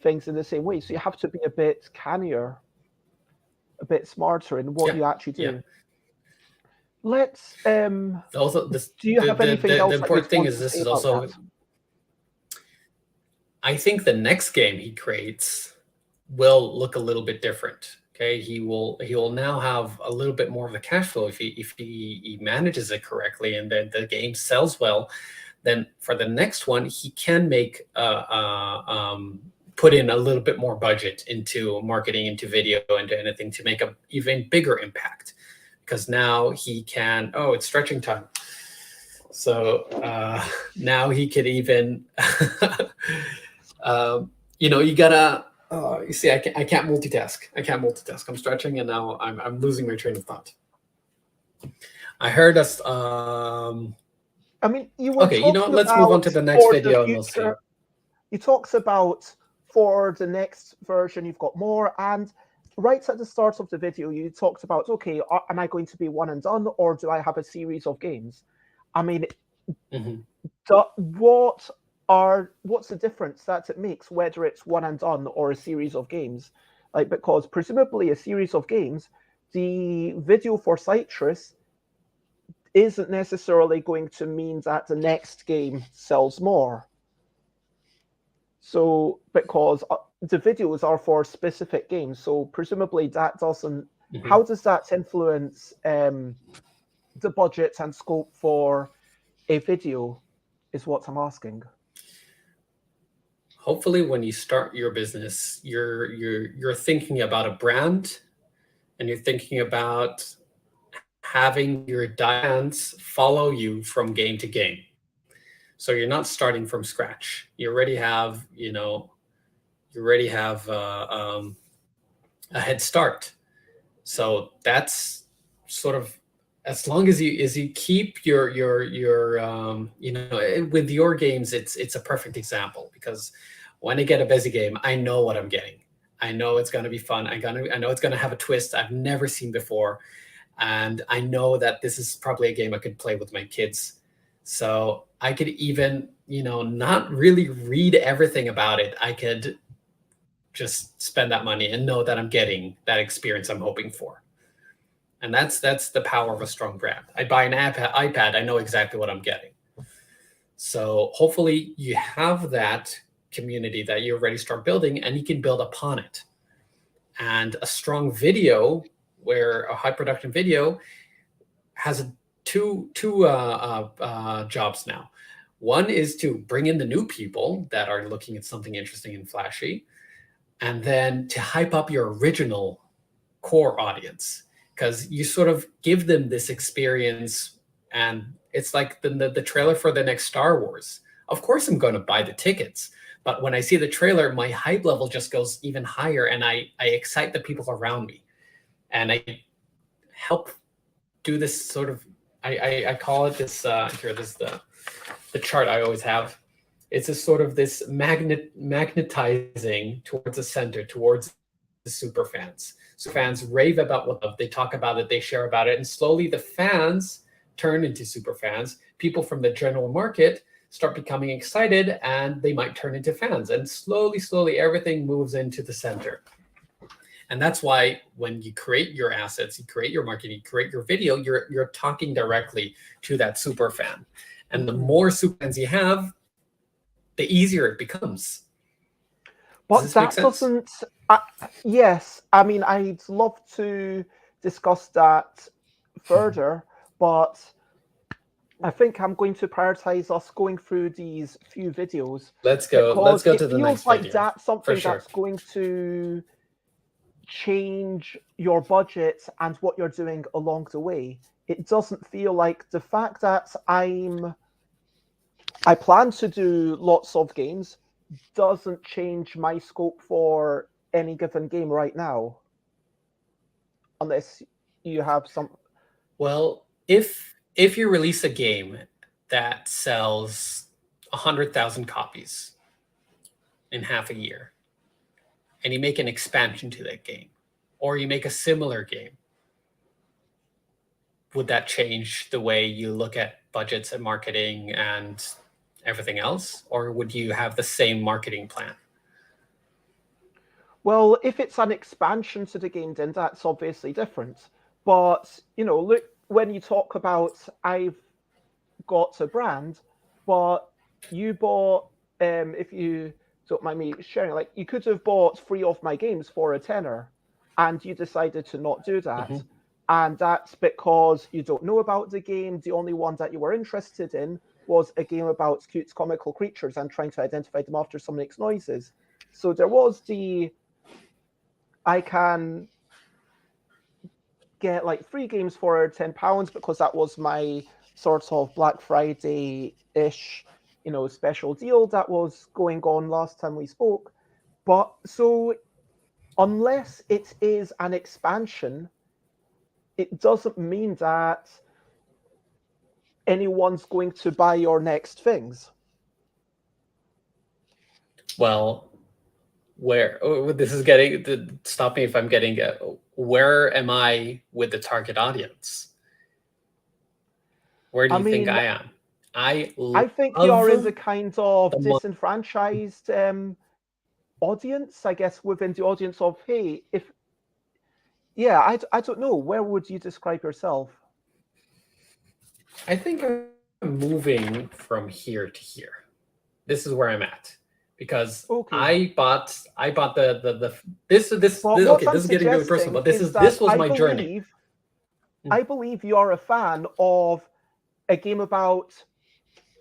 things in the same way. So you have to be a bit cannier, a bit smarter in what Yeah. you actually Yeah. do. Let's. Also, this Do you have anything the else that you'd important thing want is to this say is about also, that? I think the next game he creates will look a little bit different. Okay, he will now have a little bit more of a cash flow if he manages it correctly, and the game sells well. Then for the next one, he can make put in a little bit more budget into marketing, into video, into anything to make a even bigger impact. Because now he can. Oh, it's stretching time. So now he could even, you gotta. You see, I can't multitask. I can't multitask. I'm stretching, and now I'm losing my train of thought. I heard us. I mean, you were Okay, you know what? talking Let's move on to about the next for the video, and we'll see. future. You talked about for the next version, you've got more. And right at the start of the video, you talked about, okay, am I going to be one and done, or do I have a series of games? I mean, Hmm. what's the difference that it makes whether it's one and done or a series of games? Like, because presumably a series of games, the video for Citrus isn't necessarily going to mean that the next game sells more. So, because the videos are for specific games, so presumably that doesn't. Hmm. How does that influence the budget and scope for a video? Is what I'm asking. Hopefully, when you start your business, you're thinking about a brand, and you're thinking about having your fans follow you from game to game. So you're not starting from scratch. You already have a head start. So that's sort of, as long as you keep with your games, it's a perfect example, because when I get a busy game, I know what I'm getting. I know it's going to be fun. I know it's going to have a twist I've never seen before, and I know that this is probably a game I could play with my kids. So I could even, not really read everything about it. I could just spend that money and know that I'm getting that experience I'm hoping for. And that's the power of a strong brand. I buy an iPad, I know exactly what I'm getting. So hopefully you have that community that you already start building, and you can build upon it. And a strong video, where a high production video has two jobs now. One is to bring in the new people that are looking at something interesting and flashy, and then to hype up your original core audience, because you sort of give them this experience. And it's like the trailer for the next Star Wars. Of course I'm going to buy the tickets, but when I see the trailer, my hype level just goes even higher, and I excite the people around me, and I help do this sort of, I call it this, here, this is the chart I always have. It's a sort of this magnetizing towards the center, towards the super fans. So fans rave about what they talk about it, they share about it, and slowly the fans turn into super fans. People from the general market start becoming excited, and they might turn into fans. And slowly, everything moves into the center. And that's why when you create your assets, you create your marketing, you create your video, you're talking directly to that super fan. And the more super fans you have, the easier it becomes. But that doesn't. Yes, I mean, I'd love to discuss that further, but I think I'm going to prioritize us going through these few videos. Let's go to the next video. It feels like that's something that's going to change your budget and what you're doing along the way. It doesn't feel like the fact that I plan to do lots of games doesn't change my scope for any given game right now, unless you have some. Well, if you release a game that sells 100,000 copies in half a year, and you make an expansion to that game, or you make a similar game, would that change the way you look at budgets and marketing and everything else? Or would you have the same marketing plan? Well, if it's an expansion to the game, then that's obviously different. But, look, when you talk about I've got a brand, but you bought, if you don't mind me sharing, like, you could have bought 3 of my games for a tenner, and you decided to not do that. Mm-hmm. And that's because you don't know about the game. The only one that you were interested in was a game about cute comical creatures and trying to identify them after someone makes noises. So there was I can get like 3 games for £10 because that was my sort of Black Friday-ish, special deal that was going on last time we spoke. But so unless it is an expansion, it doesn't mean that anyone's going to buy your next things. Well, this is getting, stop me if I'm getting, where am I with the target audience? Where do you think I am? I think you're in the kind of disenfranchised audience, I guess, within the audience of, hey, I don't know. Where would you describe yourself? I think I'm moving from here to here. This is where I'm at, because I bought this is getting really personal, but this was my journey. I believe you are a fan of a game about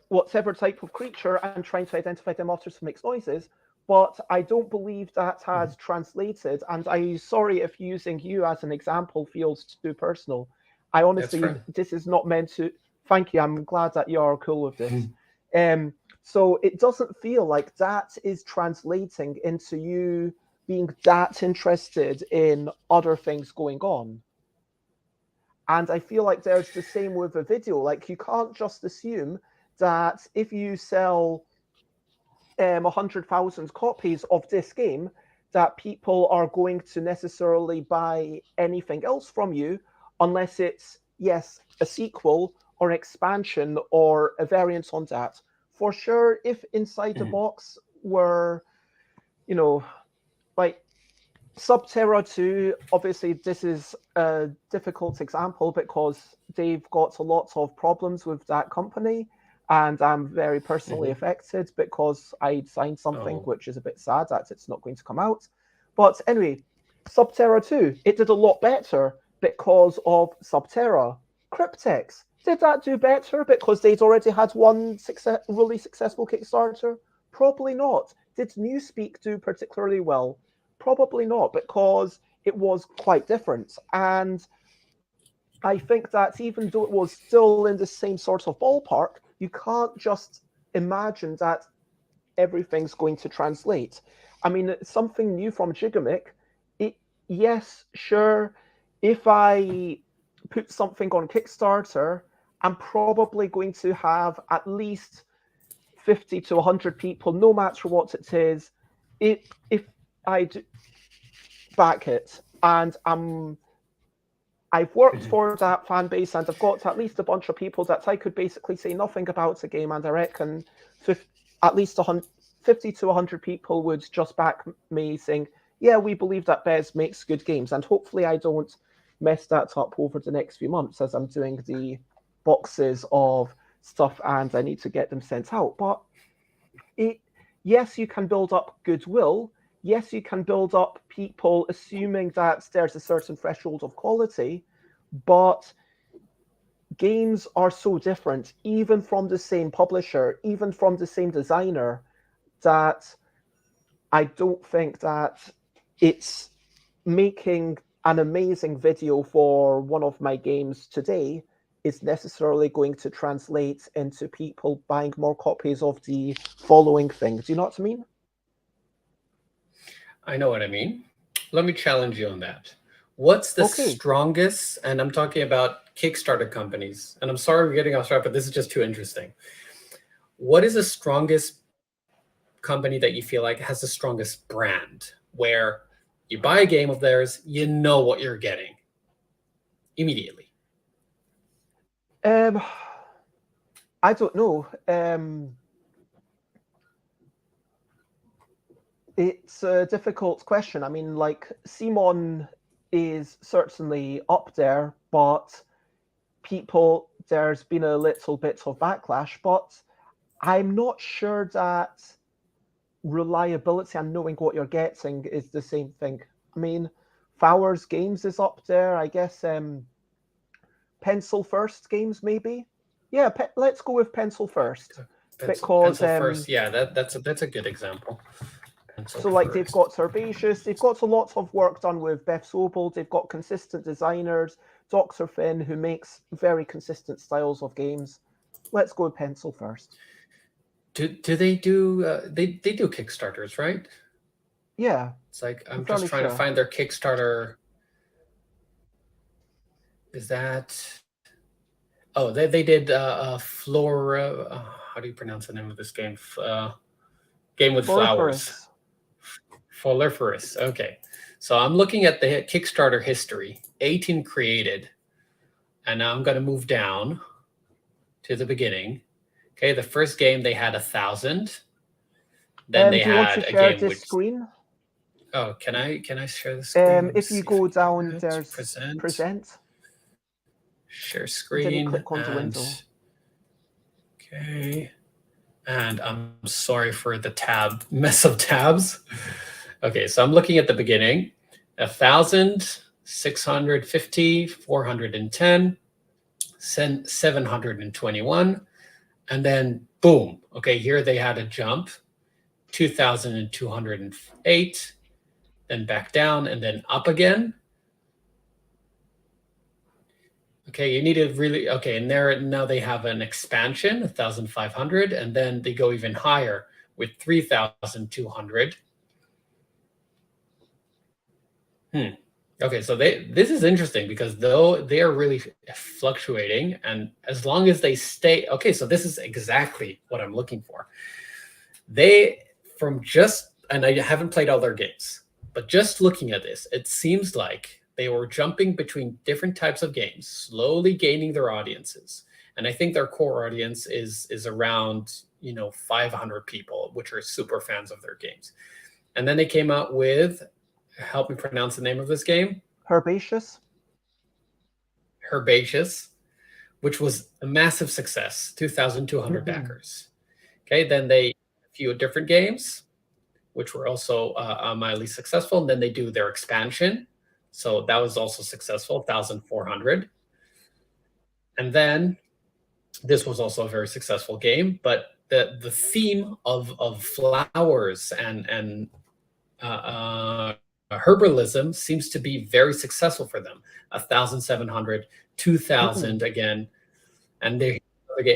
whatever type of creature and trying to identify them after some makes noises, but I don't believe that has translated, and I'm sorry if using you as an example feels too personal. I honestly, this is not meant to. Thank you. I'm glad that you're cool with this. So it doesn't feel like that is translating into you being that interested in other things going on. And I feel like there's the same with a video. Like, you can't just assume that if you sell 100,000 copies of this game, that people are going to necessarily buy anything else from you unless it's, yes, a sequel or expansion or a variant on that. For sure, if Inside the Box were, like Subterra 2, obviously this is a difficult example because they've got a lot of problems with that company, and I'm very personally affected because I signed something, which is a bit sad that it's not going to come out. But anyway, Subterra 2, it did a lot better because of Subterra. Cryptex, did that do better because they'd already had one really successful Kickstarter? Probably not. Did Newspeak do particularly well? Probably not, because it was quite different. And I think that even though it was still in the same sort of ballpark, you can't just imagine that everything's going to translate. I mean, something new from Gigamic, yes, sure, if I put something on Kickstarter, I'm probably going to have at least 50 to 100 people, no matter what it is, if I back it. And I've worked for that fan base, and I've got at least a bunch of people that I could basically say nothing about the game, and I reckon at least 50 to 100 people would just back me saying, yeah, we believe that Bez makes good games. And hopefully I don't mess that up over the next few months as I'm doing the boxes of stuff and I need to get them sent out. But yes, you can build up goodwill. Yes, you can build up people assuming that there's a certain threshold of quality, but games are so different, even from the same publisher, even from the same designer, that I don't think that it's making an amazing video for one of my games today is necessarily going to translate into people buying more copies of the following thing. Do you know what I mean? I know what I mean. Let me challenge you on that. What's the strongest, and I'm talking about Kickstarter companies, and I'm sorry we're getting off track, but this is just too interesting. What is the strongest company that you feel like has the strongest brand, where you buy a game of theirs, you know what you're getting immediately? I don't know. It's a difficult question. I mean, like, Simon is certainly up there, but there's been a little bit of backlash, but I'm not sure that reliability and knowing what you're getting is the same thing. I mean, Fowers Games is up there, I guess. Pencil First Games, maybe. Yeah, let's go with Pencil First. Pencil First, yeah, that's a good example. So, like, they've got Herbaceous, they've got a lot of work done with Beth Sobel, they've got consistent designers, Dr. Finn, who makes very consistent styles of games. Let's go with Pencil First. Do they do they do Kickstarters, right? Yeah. It's like I'm just trying to find their Kickstarter. Is that? Oh, they did Flora. How do you pronounce the name of this game? Game with flowers. Floriferous. Okay, so I'm looking at the Kickstarter history. 18 created, and now I'm going to move down to the beginning. Okay, the first game they had 1,000. Then they had a game with screen. Oh, can I share the screen? If you go down, there's present. Share screen. Then you click on the window. Okay. And I'm sorry for the mess of tabs. Okay, so I'm looking at the beginning. 1,000, 650, 410, 721, and then boom. Okay, here they had a jump. 2,208, then back down, and then up again. Okay, you need to really, okay, and there now they have an expansion, 1,500, and then they go even higher with 3,200. Okay, so this is interesting because though they are really fluctuating, and as long as they stay, okay, so this is exactly what I'm looking for. They from just, and I haven't played all their games, but just looking at this, it seems like they were jumping between different types of games, slowly gaining their audiences. And I think their core audience is around 500 people, which are super fans of their games. And then they came out with, help me pronounce the name of this game. Herbaceous, which was a massive success, 2,200 backers. Okay, then they a few different games, which were also mildly successful. And then they do their expansion, so that was also successful, 1,400. And then this was also a very successful game, but the theme of flowers and herbalism seems to be very successful for them. 1,700, 2,000 again, and they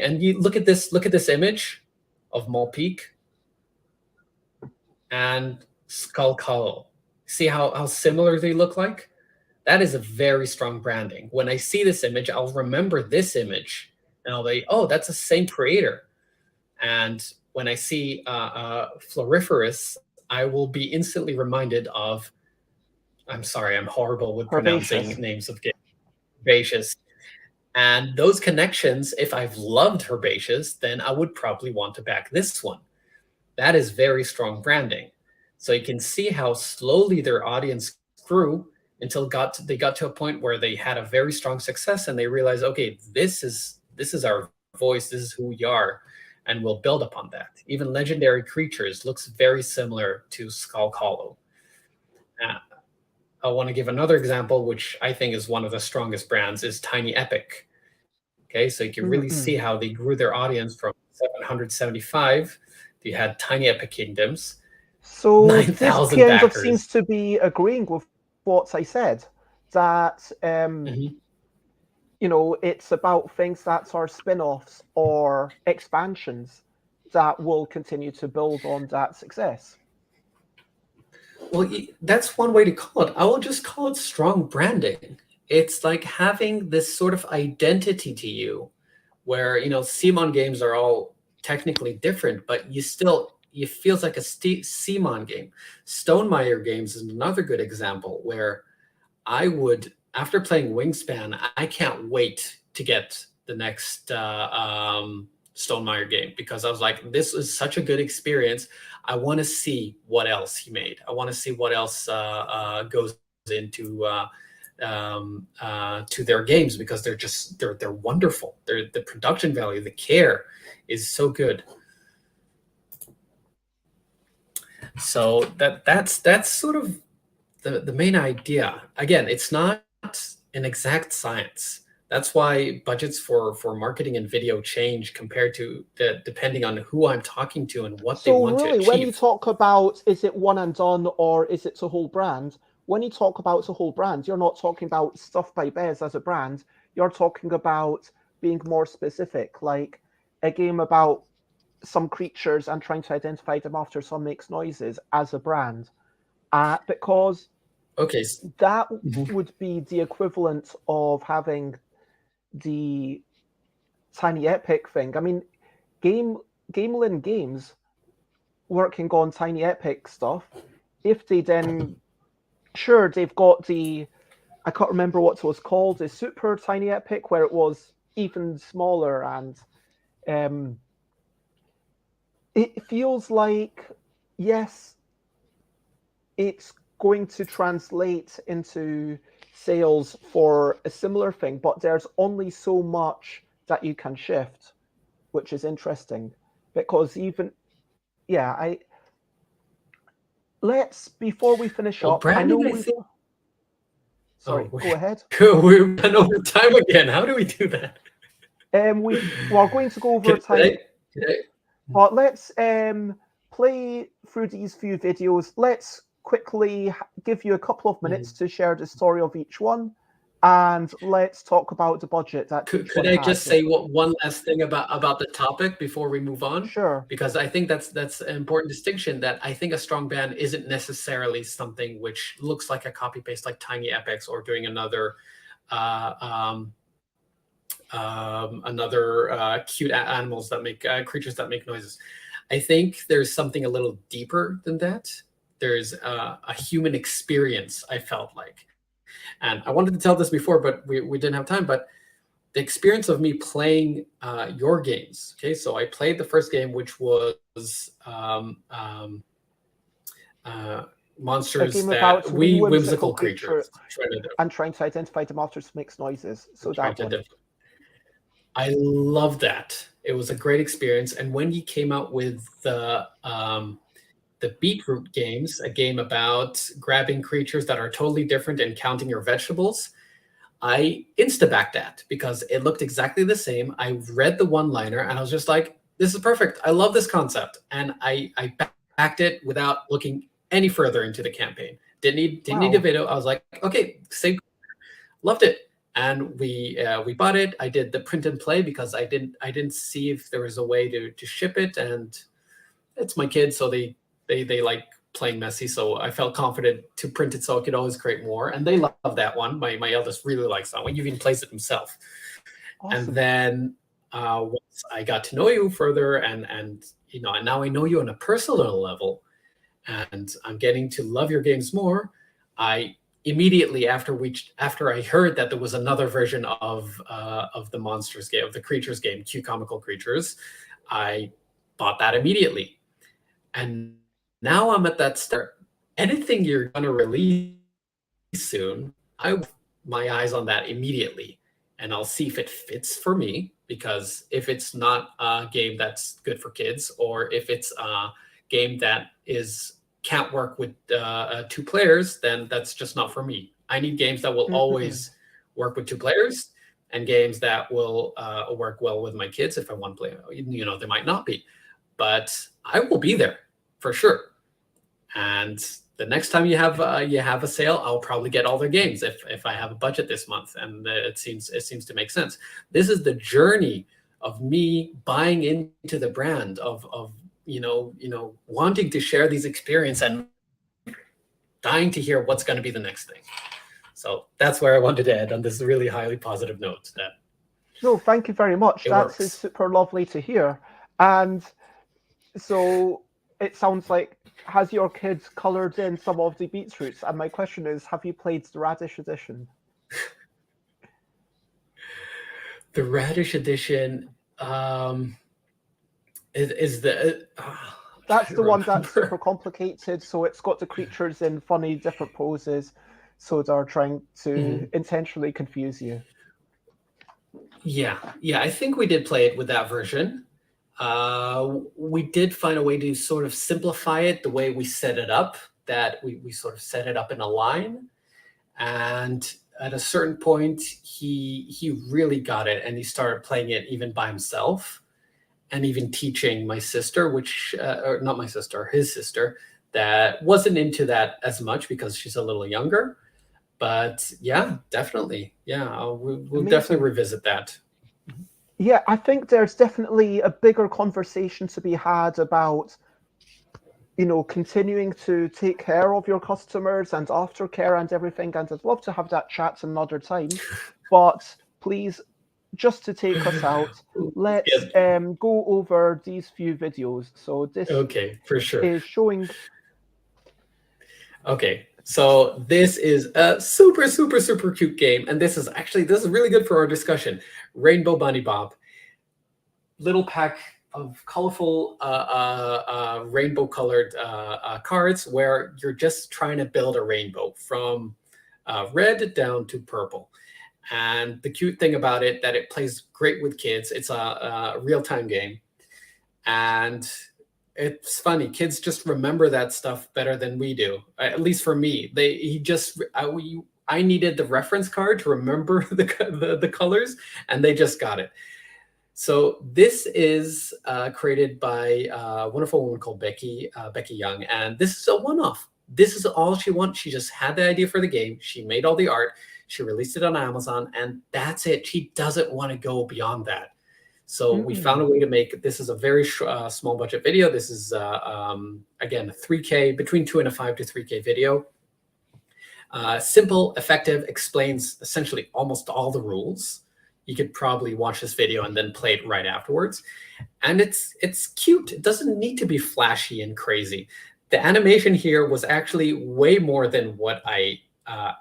and you look at this image of Mole Peak and Skull Hollow. See how similar they look like? That is a very strong branding. When I see this image, I'll remember this image, and I'll be, oh, that's the same creator. And when I see Floriferous, I will be instantly reminded of, I'm sorry, I'm horrible with pronouncing names of games. Herbaceous. And those connections, if I've loved Herbaceous, then I would probably want to back this one. That is very strong branding. So you can see how slowly their audience grew until they got to a point where they had a very strong success, and they realized, okay, this is our voice, this is who we are, and we'll build upon that. Even Legendary Creatures looks very similar to Skull Hollow. I want to give another example, which I think is one of the strongest brands, is Tiny Epic. Okay, so you can really see how they grew their audience from 775. They had Tiny Epic Kingdoms. So this kind of seems to be agreeing with what I said, that it's about things that are spin-offs or expansions that will continue to build on that success. Well, that's one way to call it. I will just call it strong branding. It's like having this sort of identity to you, where CMON games are all technically different, but it feels like a CMON game. Stonemaier games is another good example where I would, after playing Wingspan, I can't wait to get the next Stonemaier game, because I was like, this is such a good experience. I want to see what else he made. I want to see what else goes into to their games, because they're wonderful. The production value, the care is so good. So that's sort of the main idea. Again, it's not an exact science. That's why budgets for marketing and video change compared to depending on who I'm talking to and what they want to achieve. So really, when you talk about, is it one and done or is it a whole brand? When you talk about a whole brand, you're not talking about Stuff by Bez as a brand. You're talking about being more specific, like a game about some creatures and trying to identify them after some makes noises as a brand. Because that would be the equivalent of having the Tiny Epic thing. I mean, Gamelin Games working on Tiny Epic stuff, if they then, sure, they've got the, I can't remember what it was called, the Super Tiny Epic, where it was even smaller, and it feels like, yes, it's going to translate into sales for a similar thing, but there's only so much that you can shift, which is interesting, because even, let's, before we finish up, Branding, I know sorry, go ahead. We went over time again. How do we do that? We're going to go over time, but let's play through these few videos. Let's quickly give you a couple of minutes to share the story of each one, And let's talk about the budget that each Could one I had. just say one last thing about the topic before we move on? Sure. Because I think that's an important distinction, that I think a strong band isn't necessarily something which looks like a copy paste like Tiny Epics or doing another uh, um, cute animals that make creatures that make noises. I think there's something a little deeper than that. There's a human experience, I felt like. And I wanted to tell this before, but we didn't have time. But the experience of me playing your games. Okay, so I played the first game, which was A monsters game that about wee whimsical whimsical creature creatures. Trying to, and trying to identify the monsters that makes noises. So trying that to one. I love that. It was a great experience. And when he came out with the Beetroot games, a game about grabbing creatures that are totally different and counting your vegetables, I insta-backed that because it looked exactly the same. I read the one-liner and I was just like, this is perfect. I love this concept. And I backed it without looking any further into the campaign. Didn't need a Wow. video. I was like, okay, same, loved it. And we bought it. I did the print and play because I didn't see if there was a way to ship it. And it's my kids, so they like playing messy, so I felt confident to print it so I could always create more. And they love that one. My eldest really likes that one. He even plays it himself. And Awesome. then once I got to know you further, and and now I know you on a personal level, and I'm getting to love your games more. I immediately after I heard that there was another version of the monsters game, of the creatures game, Cute Comical Creatures, I bought that immediately. And now I'm at that start. Anything you're going to release soon, I will have my eyes on that immediately, and I'll see if it fits for me. Because if it's not a game that's good for kids, or if it's a game that is can't work with two players, then that's just not for me. I need games that will Mhm. always work with two players, and games that will work well with my kids. If I want to play, they might not be, but I will be there for sure. And the next time you have a sale, I'll probably get all their games if I have a budget this month, and it seems to make sense. This is the journey of me buying into the brand of wanting to share these experience and dying to hear what's going to be the next thing. So that's where I wanted to end on this really highly positive note that No, thank you very much. it That's works. super lovely to hear. And so it sounds like, has your kids coloured in some of the beetroots? And my question is, have you played the Radish edition? The Radish edition is the I'm That's trying to the one that's remember. super complicated. So it's got the creatures in funny different poses. So they're trying to Mhm. intentionally confuse you. Yeah, I think we did play it with that version. We did find a way to sort of simplify it the way we set it up, that we sort of set it up in a line. And at a certain point, he really got it, and he started playing it even by himself, and even teaching my sister, which or not my sister, his sister, that wasn't into that as much because she's a little younger. But yeah, definitely, yeah, we'll definitely Amazing. revisit that. Yeah, I think there's definitely a bigger conversation to be had about, continuing to take care of your customers and aftercare and everything. And I'd love to have that chat another time. But please, just to take us out, let's Yeah, go over these few videos. So this okay, for sure. is showing. Okay, so this is a super, super, super cute game, and this is really good for our discussion. Rainbow Bunny Bob, little pack of colorful, rainbow-colored cards where you're just trying to build a rainbow from red down to purple. And the cute thing about it that it plays great with kids. It's a real-time game, and it's funny. Kids just remember that stuff better than we do. At least for me, I needed the reference card to remember the colors, and they just got it. So this is created by a wonderful woman called Becky Young, and this is a one-off. This is all she wants. She just had the idea for the game. She made all the art. She released it on Amazon, and that's it. She doesn't want to go beyond that. So we found a way to make this is a very small budget video. This is again 3K, between 2.5 to 3K video. Simple, effective, explains essentially almost all the rules. You could probably watch this video and then play it right afterwards. And it's cute. It doesn't need to be flashy and crazy. The animation here was actually way more than what I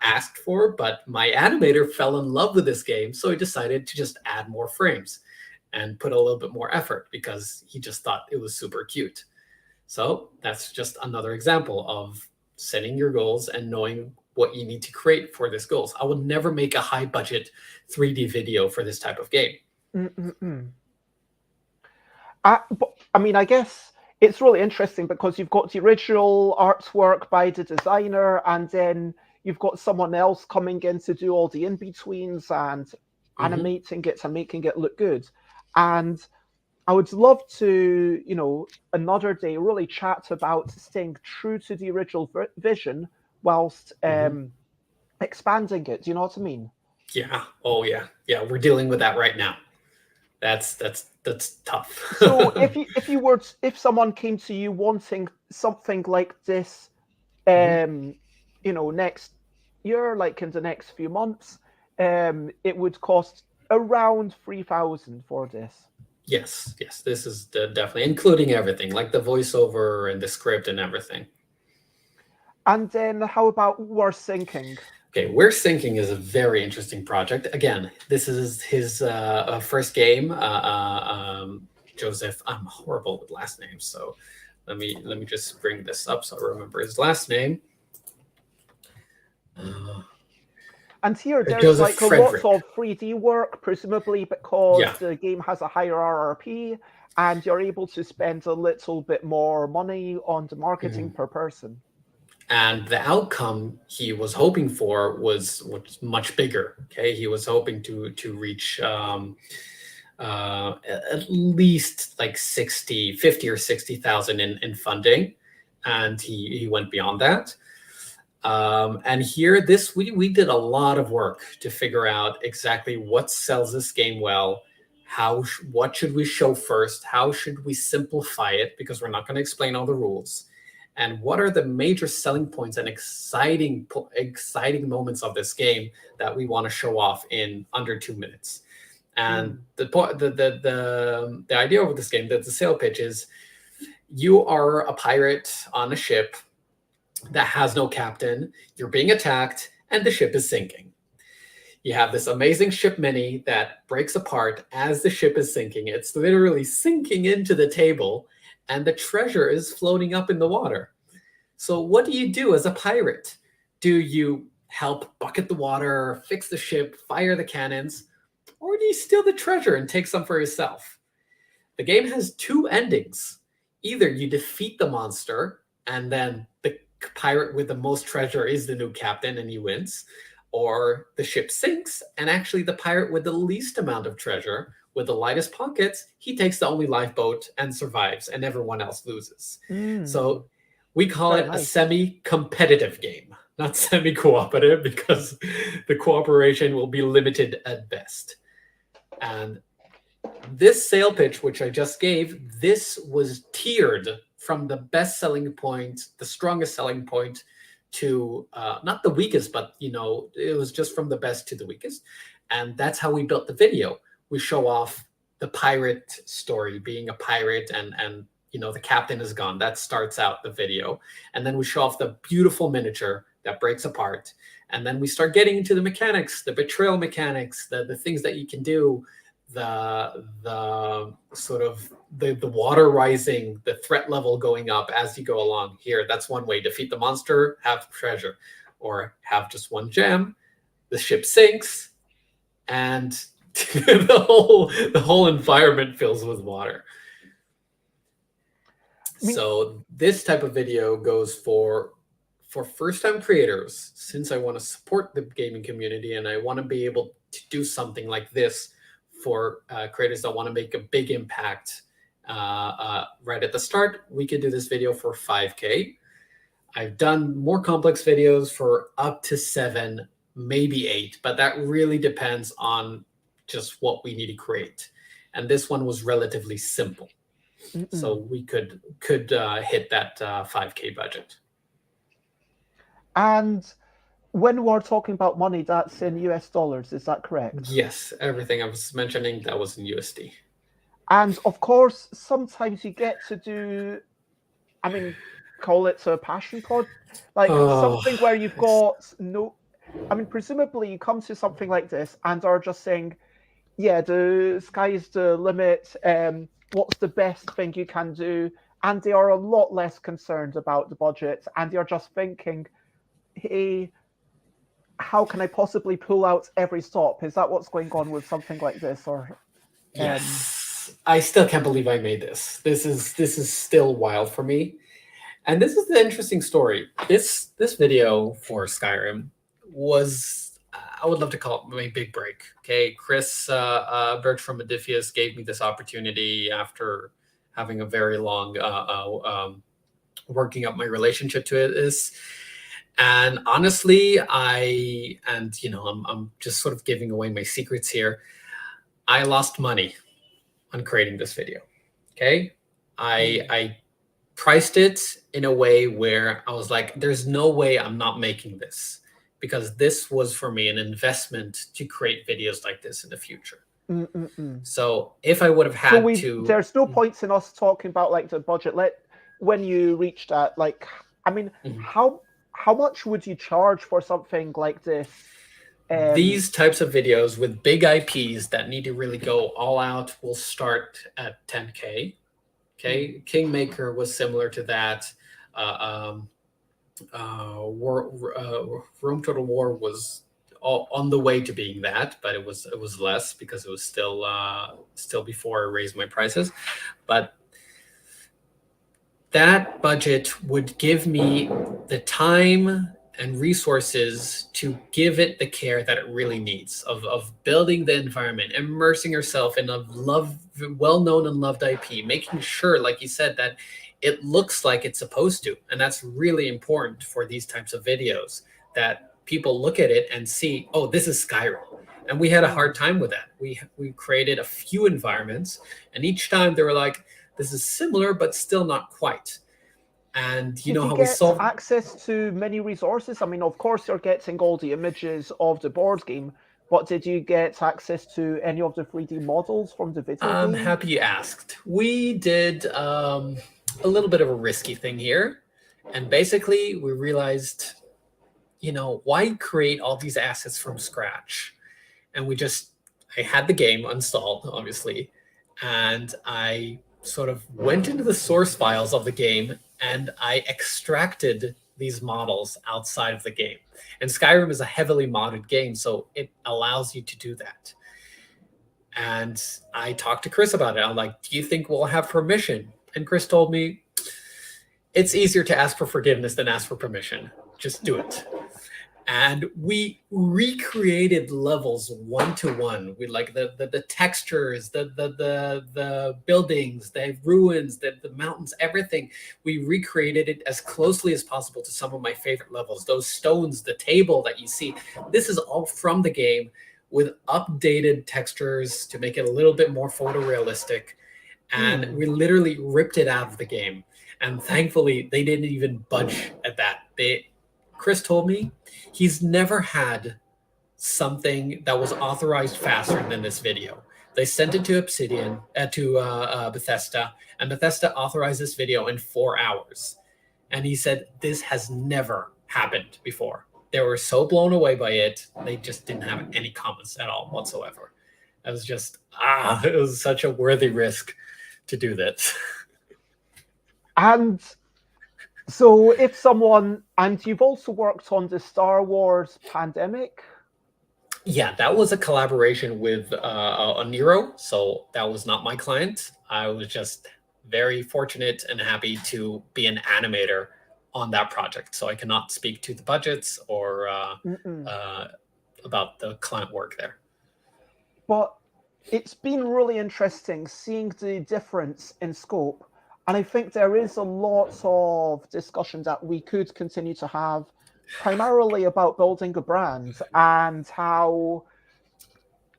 asked for, but my animator fell in love with this game, so he decided to just add more frames and put a little bit more effort because he just thought it was super cute. So that's just another example of setting your goals and knowing what you need to create for this goals. I will never make a high budget 3D video for this type of game. I mean, I guess it's really interesting because you've got the original artwork by the designer, and then you've got someone else coming in to do all the in-betweens and animating it and making it look good. And I would love to, you know, another day really chat about staying true to the original vision whilst expanding it. Do you know what I mean? Yeah. Oh yeah. Yeah. We're dealing with that right now. That's tough. So if someone came to you wanting something like this, you know, next year, like in the next few months, it would cost around 3,000 for this. Yes. This is definitely including everything, like the voiceover and the script and everything. And then how about We're Sinking? Okay, We're Sinking is a very interesting project. Again, this is his first game. Joseph, I'm horrible with last names, so let me just bring this up so I remember his last name. And here there's Joseph like Frederick. a lot of 3D work, presumably because the game has a higher RRP, and you're able to spend a little bit more money on the marketing per person. And the outcome he was hoping for was much bigger. Okay, he was hoping to reach at least like 50 or 60,000 in funding, and he went beyond that. And here, we did a lot of work to figure out exactly what sells this game well. What should we show first? How should we simplify it? Because we're not going to explain all the rules. And what are the major selling points and exciting moments of this game that we want to show off in under 2 minutes? And the idea of this game, the sale pitch is, you are a pirate on a ship that has no captain. You're being attacked, and the ship is sinking. You have this amazing ship mini that breaks apart as the ship is sinking. It's literally sinking into the table, and the treasure is floating up in the water. So what do you do as a pirate? Do you help bucket the water, fix the ship, fire the cannons, or do you steal the treasure and take some for yourself? The game has 2 endings. Either you defeat the monster, and then the pirate with the most treasure is the new captain and he wins, or the ship sinks, and actually the pirate with the least amount of treasure, with the lightest pockets, he takes the only lifeboat and survives, and everyone else loses. So we call it a semi-competitive game, not semi-cooperative, because the cooperation will be limited at best. And this sale pitch, which I just gave, this was tiered from the best selling point, the strongest selling point, to not the weakest, but it was just from the best to the weakest. And that's how we built the video. We show off the pirate story, being a pirate, and the captain is gone. That starts out the video. And then we show off the beautiful miniature that breaks apart. And then we start getting into the mechanics, the betrayal mechanics, the things that you can do, the sort of the water rising, the threat level going up as you go along. Here, that's one way. Defeat the monster, have treasure, or have just one gem. The ship sinks, and the whole environment fills with water. So this type of video goes for first-time creators, since I want to support the gaming community and I want to be able to do something like this for creators that want to make a big impact right at the start. We could do this video for 5K. I've done more complex videos for up to 7 maybe 8, but that really depends on just what we need to create. And this one was relatively simple, so we could hit that 5K budget. And when we're talking about money, that's in US dollars, is that correct? Yes, everything I was mentioning, that was in USD. And of course, sometimes you get to do, I mean, call it a passion project, like something where you've got no, I mean, presumably you come to something like this and are just saying, yeah, the sky is the limit. What's the best thing you can do? And they are a lot less concerned about the budget, and they are just thinking, hey, how can I possibly pull out every stop? Is that what's going on with something like this? Or yes, I still can't believe I made this. This is still wild for me. And this is the interesting story. This video for Skyrim was, I would love to call it my big break. Okay, Chris Birch from Modifius gave me this opportunity after having a very long working up my relationship to this. And honestly, I'm just sort of giving away my secrets here. I lost money on creating this video. Okay, I priced it in a way where I was like, there's no way I'm not making this, because this was for me an investment to create videos like this in the future. So if I would have had to, there's no points in us talking about like the budget. When you reached that, like, I mean, how much would you charge for something like this? These types of videos with big IPs that need to really go all out will start at 10K. Okay, Kingmaker was similar to that. Rome Total War was on the way to being that, but it was less because it was still before I raised my prices. But that budget would give me the time and resources to give it the care that it really needs of building the environment, immersing yourself in a well-known and loved IP, making sure, like you said, that it looks like it's supposed to. And that's really important for these types of videos, that people look at it and see, oh, this is Skyrim. And we had a hard time with that. We created a few environments, and each time they were like, this is similar, but still not quite. And you know how we solve access to many resources. I mean, of course, you're getting all the images of the board game, but did you get access to any of the 3D models from the video game? I'm happy you asked. We did a little bit of a risky thing here, and basically we realized, why create all these assets from scratch? And I had the game installed, obviously, and I sort of went into the source files of the game and I extracted these models outside of the game. And Skyrim is a heavily modded game, so it allows you to do that. And I talked to Chris about it. I'm like, do you think we'll have permission? And Chris told me, it's easier to ask for forgiveness than ask for permission. Just do it. And we recreated levels one-to-one. We like the textures, the buildings, the ruins, the mountains, everything. We recreated it as closely as possible to some of my favorite levels. Those stones, the table that you see, this is all from the game with updated textures to make it a little bit more photorealistic. And we literally ripped it out of the game. And thankfully, they didn't even budge at that. Chris told me he's never had something that was authorized faster than this video. They sent it to Bethesda, and Bethesda authorized this video in 4 hours. And he said, this has never happened before. They were so blown away by it, they just didn't have any comments at all whatsoever. It was just, it was such a worthy risk to do this. And so if someone, and you've also worked on the Star Wars Pandemic? Yeah, that was a collaboration with Nero, so that was not my client. I was just very fortunate and happy to be an animator on that project. So I cannot speak to the budgets or about the client work there. But it's been really interesting seeing the difference in scope. And I think there is a lot of discussion that we could continue to have primarily about building a brand and how.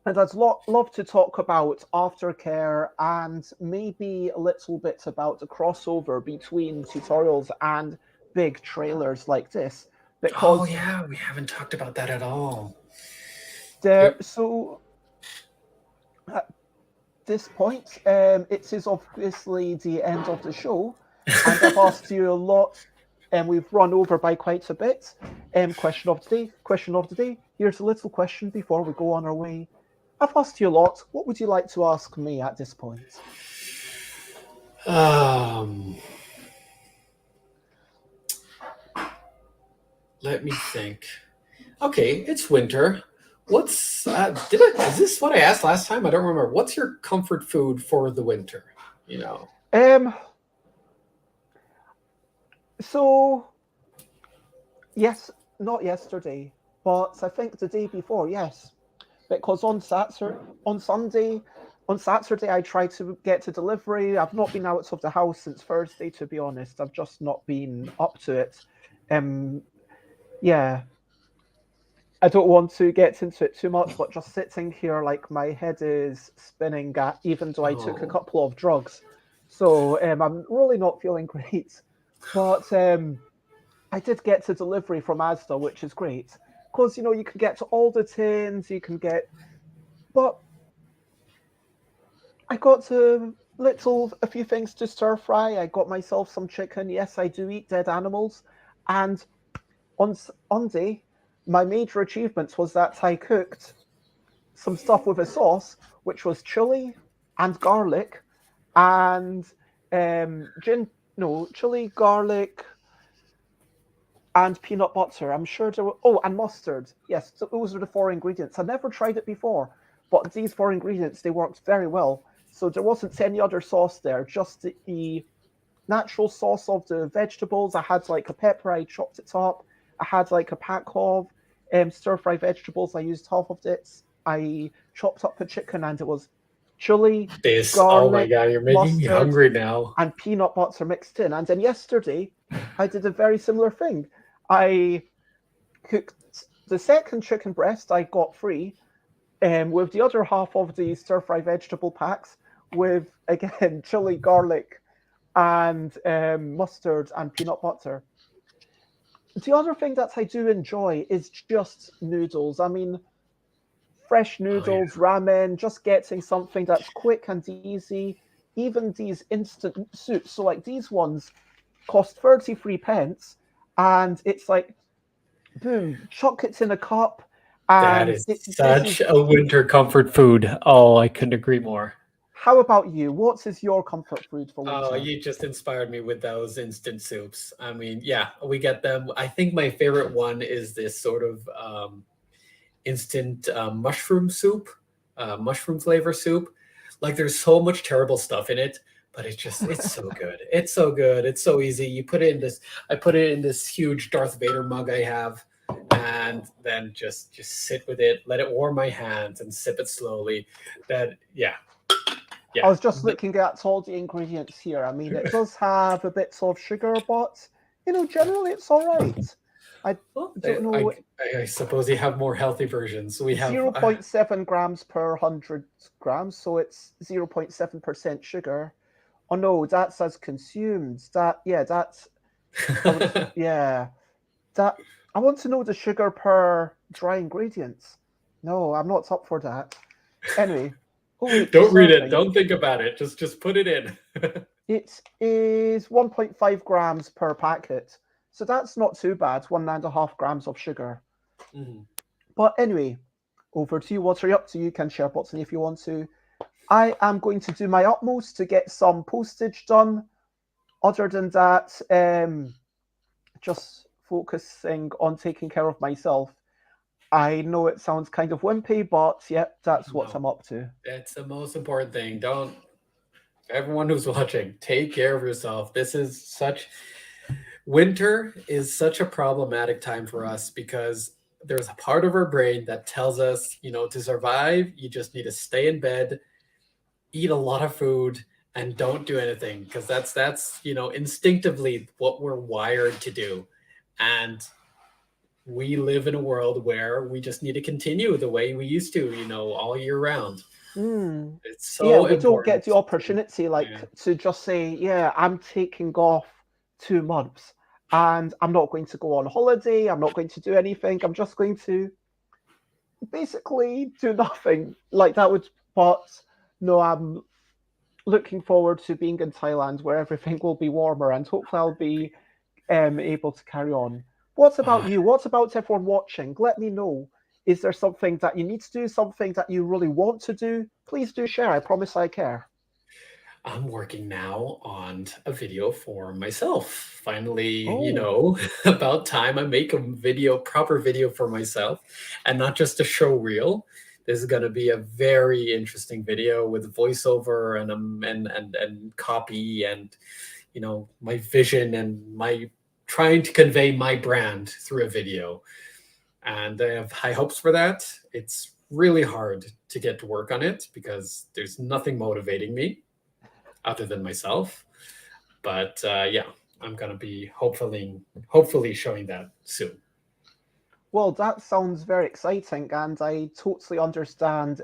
And love to talk about aftercare and maybe a little bit about the crossover between tutorials and big trailers like this. Oh Because yeah, we haven't talked about that at all. Yep. so at this point, it is obviously the end of the show, and I've asked you a lot, and we've run over by quite a bit. Question of the day, question of the day. Here's a little question before we go on our way. I've asked you a lot. What would you like to ask me at this point? Um, Let me think. Okay, it's winter. What's is this what I asked last time? I don't remember. What's your comfort food for the winter? You know. Um, so yes, not yesterday, but I think the day before, yes. Because on Saturday I tried to get to delivery. I've not been out of the house since Thursday, to be honest. I've just not been up to it. Um, yeah, I don't want to get into it too much, but just sitting here, like my head is spinning. Even though I took a Oh, couple of drugs, so I'm really not feeling great. But I did get to delivery from Asda, which is great because you can get to all the tins, you can get. But I got a few things to stir fry. I got myself some chicken. Yes, I do eat dead animals, and on Sunday, my major achievement was that I cooked some stuff with a sauce, which was chili and garlic and chili, garlic, and peanut butter. I'm sure there were, oh, and mustard. Yes, so those are the four ingredients. I'd never tried it before, but these four ingredients, they worked very well. So there wasn't any other sauce there, just the natural sauce of the vegetables. I had like a pepper, I chopped it up. I had like a pack of stir fry vegetables. I used half of it. I chopped up the chicken, and it was chili, this. Oh my garlic, God, you're making me mustard, hungry now. and peanut butter mixed in. And then yesterday, I did a very similar thing. I cooked the second chicken breast I got free with the other half of the stir fry vegetable packs with, again, chili, garlic, and mustard and peanut butter. The other thing that I do enjoy is just noodles. I mean, fresh Oh yeah. noodles, ramen, just getting something that's quick and easy. Even these instant soups, so like these ones cost 33 pence, and it's like, boom, chocolates in a cup, That and is this such is. a winter comfort food. Oh, I couldn't agree more. How about you? What is your comfort food for Oh, winter? you just inspired me with those instant soups. I mean, yeah, we get them. I think my favorite one is this sort of instant mushroom soup, mushroom flavor soup. Like there's so much terrible stuff in it, but it's so good. It's so good. It's so easy. You put it in this. I put it in this huge Darth Vader mug I have, and then just sit with it, let it warm my hands, and sip it slowly. That yeah, I yeah. was just looking at all the ingredients here. I mean, it does have a bit of sugar, but generally it's all right. I Well, don't know, I suppose you have more healthy versions. We have 0.7 grams per 100 grams, so it's 0.7% sugar. Oh no, that's as consumed. I would, yeah, that, I want to know the sugar per dry ingredients. No, I'm not up for that. Anyway, oh wait, the don't read it. serving. Don't think about it. Just put it in. It is 1.5 grams per packet. So that's not too bad, 1.5 grams of sugar. Mhm. But anyway, over to you. What are you up to? You can share Botany if you want to. I am going to do my utmost to get some postage done. Other than that, just focusing on taking care of myself. I know it sounds kind of wimpy, but yeah, that's what No, I'm up to. that's the most important thing. Don't everyone who's watching, take care of yourself. This is such winter is such a problematic time for us because there's a part of our brain that tells us, to survive, you just need to stay in bed, eat a lot of food, and don't do anything because that's instinctively what we're wired to do. And we live in a world where we just need to continue the way we used to, all year round. Mm. It's Yeah, so we don't get important the opportunity yeah. to just say, yeah, I'm taking off 2 months and I'm not going to go on holiday. I'm not going to do anything. I'm just going to basically do nothing. Like that would, but no, I'm looking forward to being in Thailand where everything will be warmer and hopefully I'll be able to carry on. What about Ah, you? What about everyone watching? Let me know. Is there something that you need to do, something that you really want to do? Please do share. I promise I care. I'm working now on a video for myself. Finally, Oh, about time I make a proper video for myself, and not just a show reel. This is going to be a very interesting video with voiceover and copy and my vision and my trying to convey my brand through a video. And I have high hopes for that. It's really hard to get to work on it because there's nothing motivating me other than myself. But yeah, I'm gonna be hopefully showing that soon. well, that sounds very exciting, and I totally understand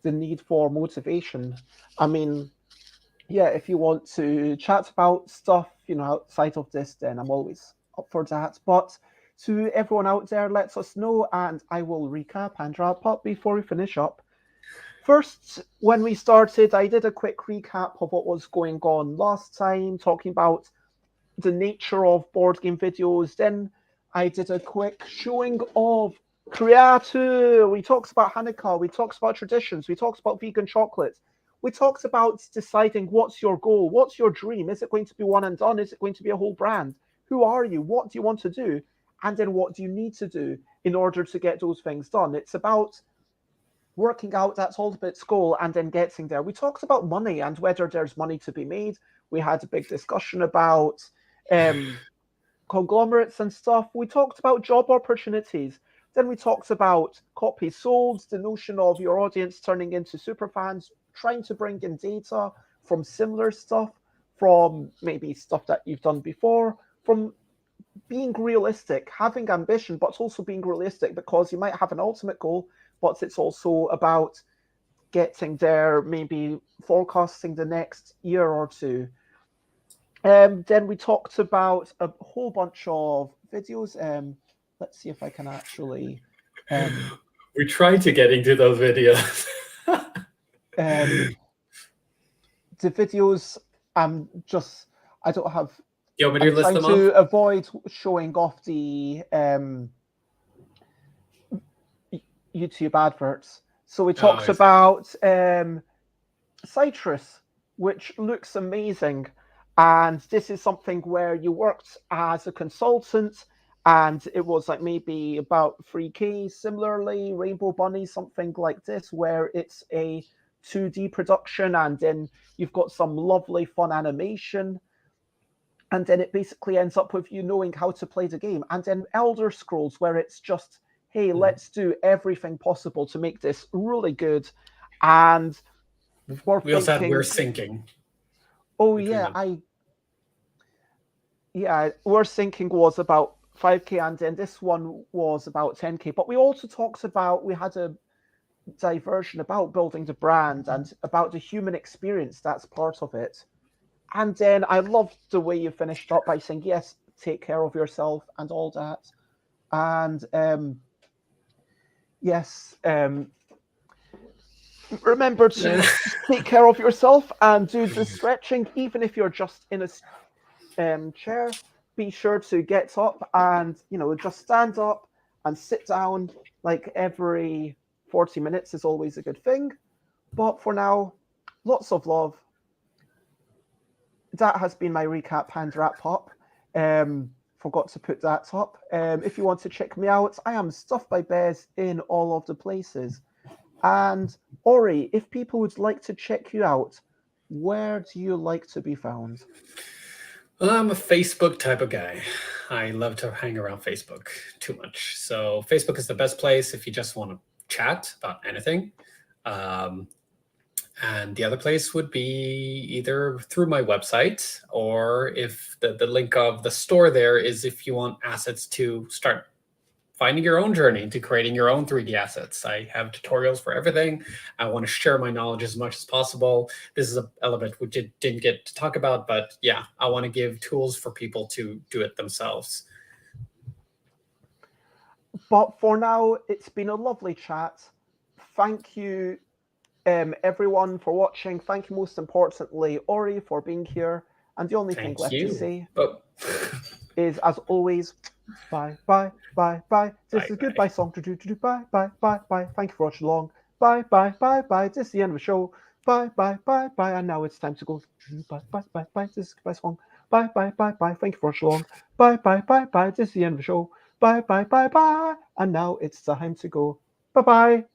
the need for motivation. I mean, yeah, if you want to chat about stuff, outside of this, then I'm always up for that. But to everyone out there, let us know, and I will recap and wrap up before we finish up. First, when we started, I did a quick recap of what was going on last time, talking about the nature of board game videos. Then I did a quick showing of creator. We talked about Hanukkah. We talked about traditions. We talked about vegan chocolate. We talked about deciding what's your goal, what's your dream. Is it going to be one and done? Is it going to be a whole brand? Who are you? What do you want to do? And then what do you need to do in order to get those things done? It's about working out that ultimate goal and then getting there. We talked about money and whether there's money to be made. We had a big discussion about um, conglomerates and stuff. We talked about job opportunities. Then we talked about copies sold, the notion of your audience turning into super fans, trying to bring in data from similar stuff, from maybe stuff that you've done before, from being realistic, having ambition, but also being realistic because you might have an ultimate goal, but it's also about getting there, maybe forecasting the next year or two. Then we talked about a whole bunch of videos. Let's see if I can actually. Um, We tried to get into those videos. um, the videos, just, I don't have. You want me I'm to list trying them to off? avoid showing off the YouTube adverts. So we Oh, talked I see. about Citrus, which looks amazing. And this is something where you worked as a consultant and it was like maybe about 3K. Similarly, Rainbow Bunny, something like this, where it's a 2D production and then you've got some lovely fun animation. And then it basically ends up with you knowing how to play the game. And then Elder Scrolls, where it's just, hey, Mhm. let's do everything possible to make this really good. And we're We also had We're thinking, Sinking oh between yeah, them. we're thinking was about 5K, and then this one was about 10K. But we also talked about, we had a diversion about building the brand and about the human experience that's part of it. And then I loved the way you finished up by saying, yes, take care of yourself and all that. And yes, remember to take care of yourself and do the stretching, even if you're just in a chair. Be sure to get up and just stand up and sit down. Like every 40 minutes is always a good thing. But for now, lots of love. That has been my recap and wrap up. Forgot to put that up. If you want to check me out, I am Stuffed by Bears in all of the places. And Ori, if people would like to check you out, where do you like to be found? Well, I'm a Facebook type of guy. I love to hang around Facebook too much. So Facebook is the best place if you just want to chat about anything. Um, And the other place would be either through my website, or if the link of the store there is if you want assets to start finding your own journey to creating your own 3D assets. I have tutorials for everything. I want to share my knowledge as much as possible. This is an element we didn't get to talk about, but yeah, I want to give tools for people to do it themselves. But for now, it's been a lovely chat. Thank you, everyone, for watching. Thank you, most importantly, Ori, for being here. And the only thing Thank left to you. say Oh. is, as always, bye, bye, bye, bye. This is a goodbye song to do. Bye, bye, bye, bye. Thank you for watching along. Bye, bye, bye, bye. This is the end of the show. Bye, bye, bye, bye. And now it's time to go. Bye, bye, bye, bye. This is a goodbye song. Bye, bye, bye, bye. Thank you for watching along. Bye, bye, bye, bye. This is the end of the show. Bye, bye, bye, bye. And now it's time to go. Bye, bye.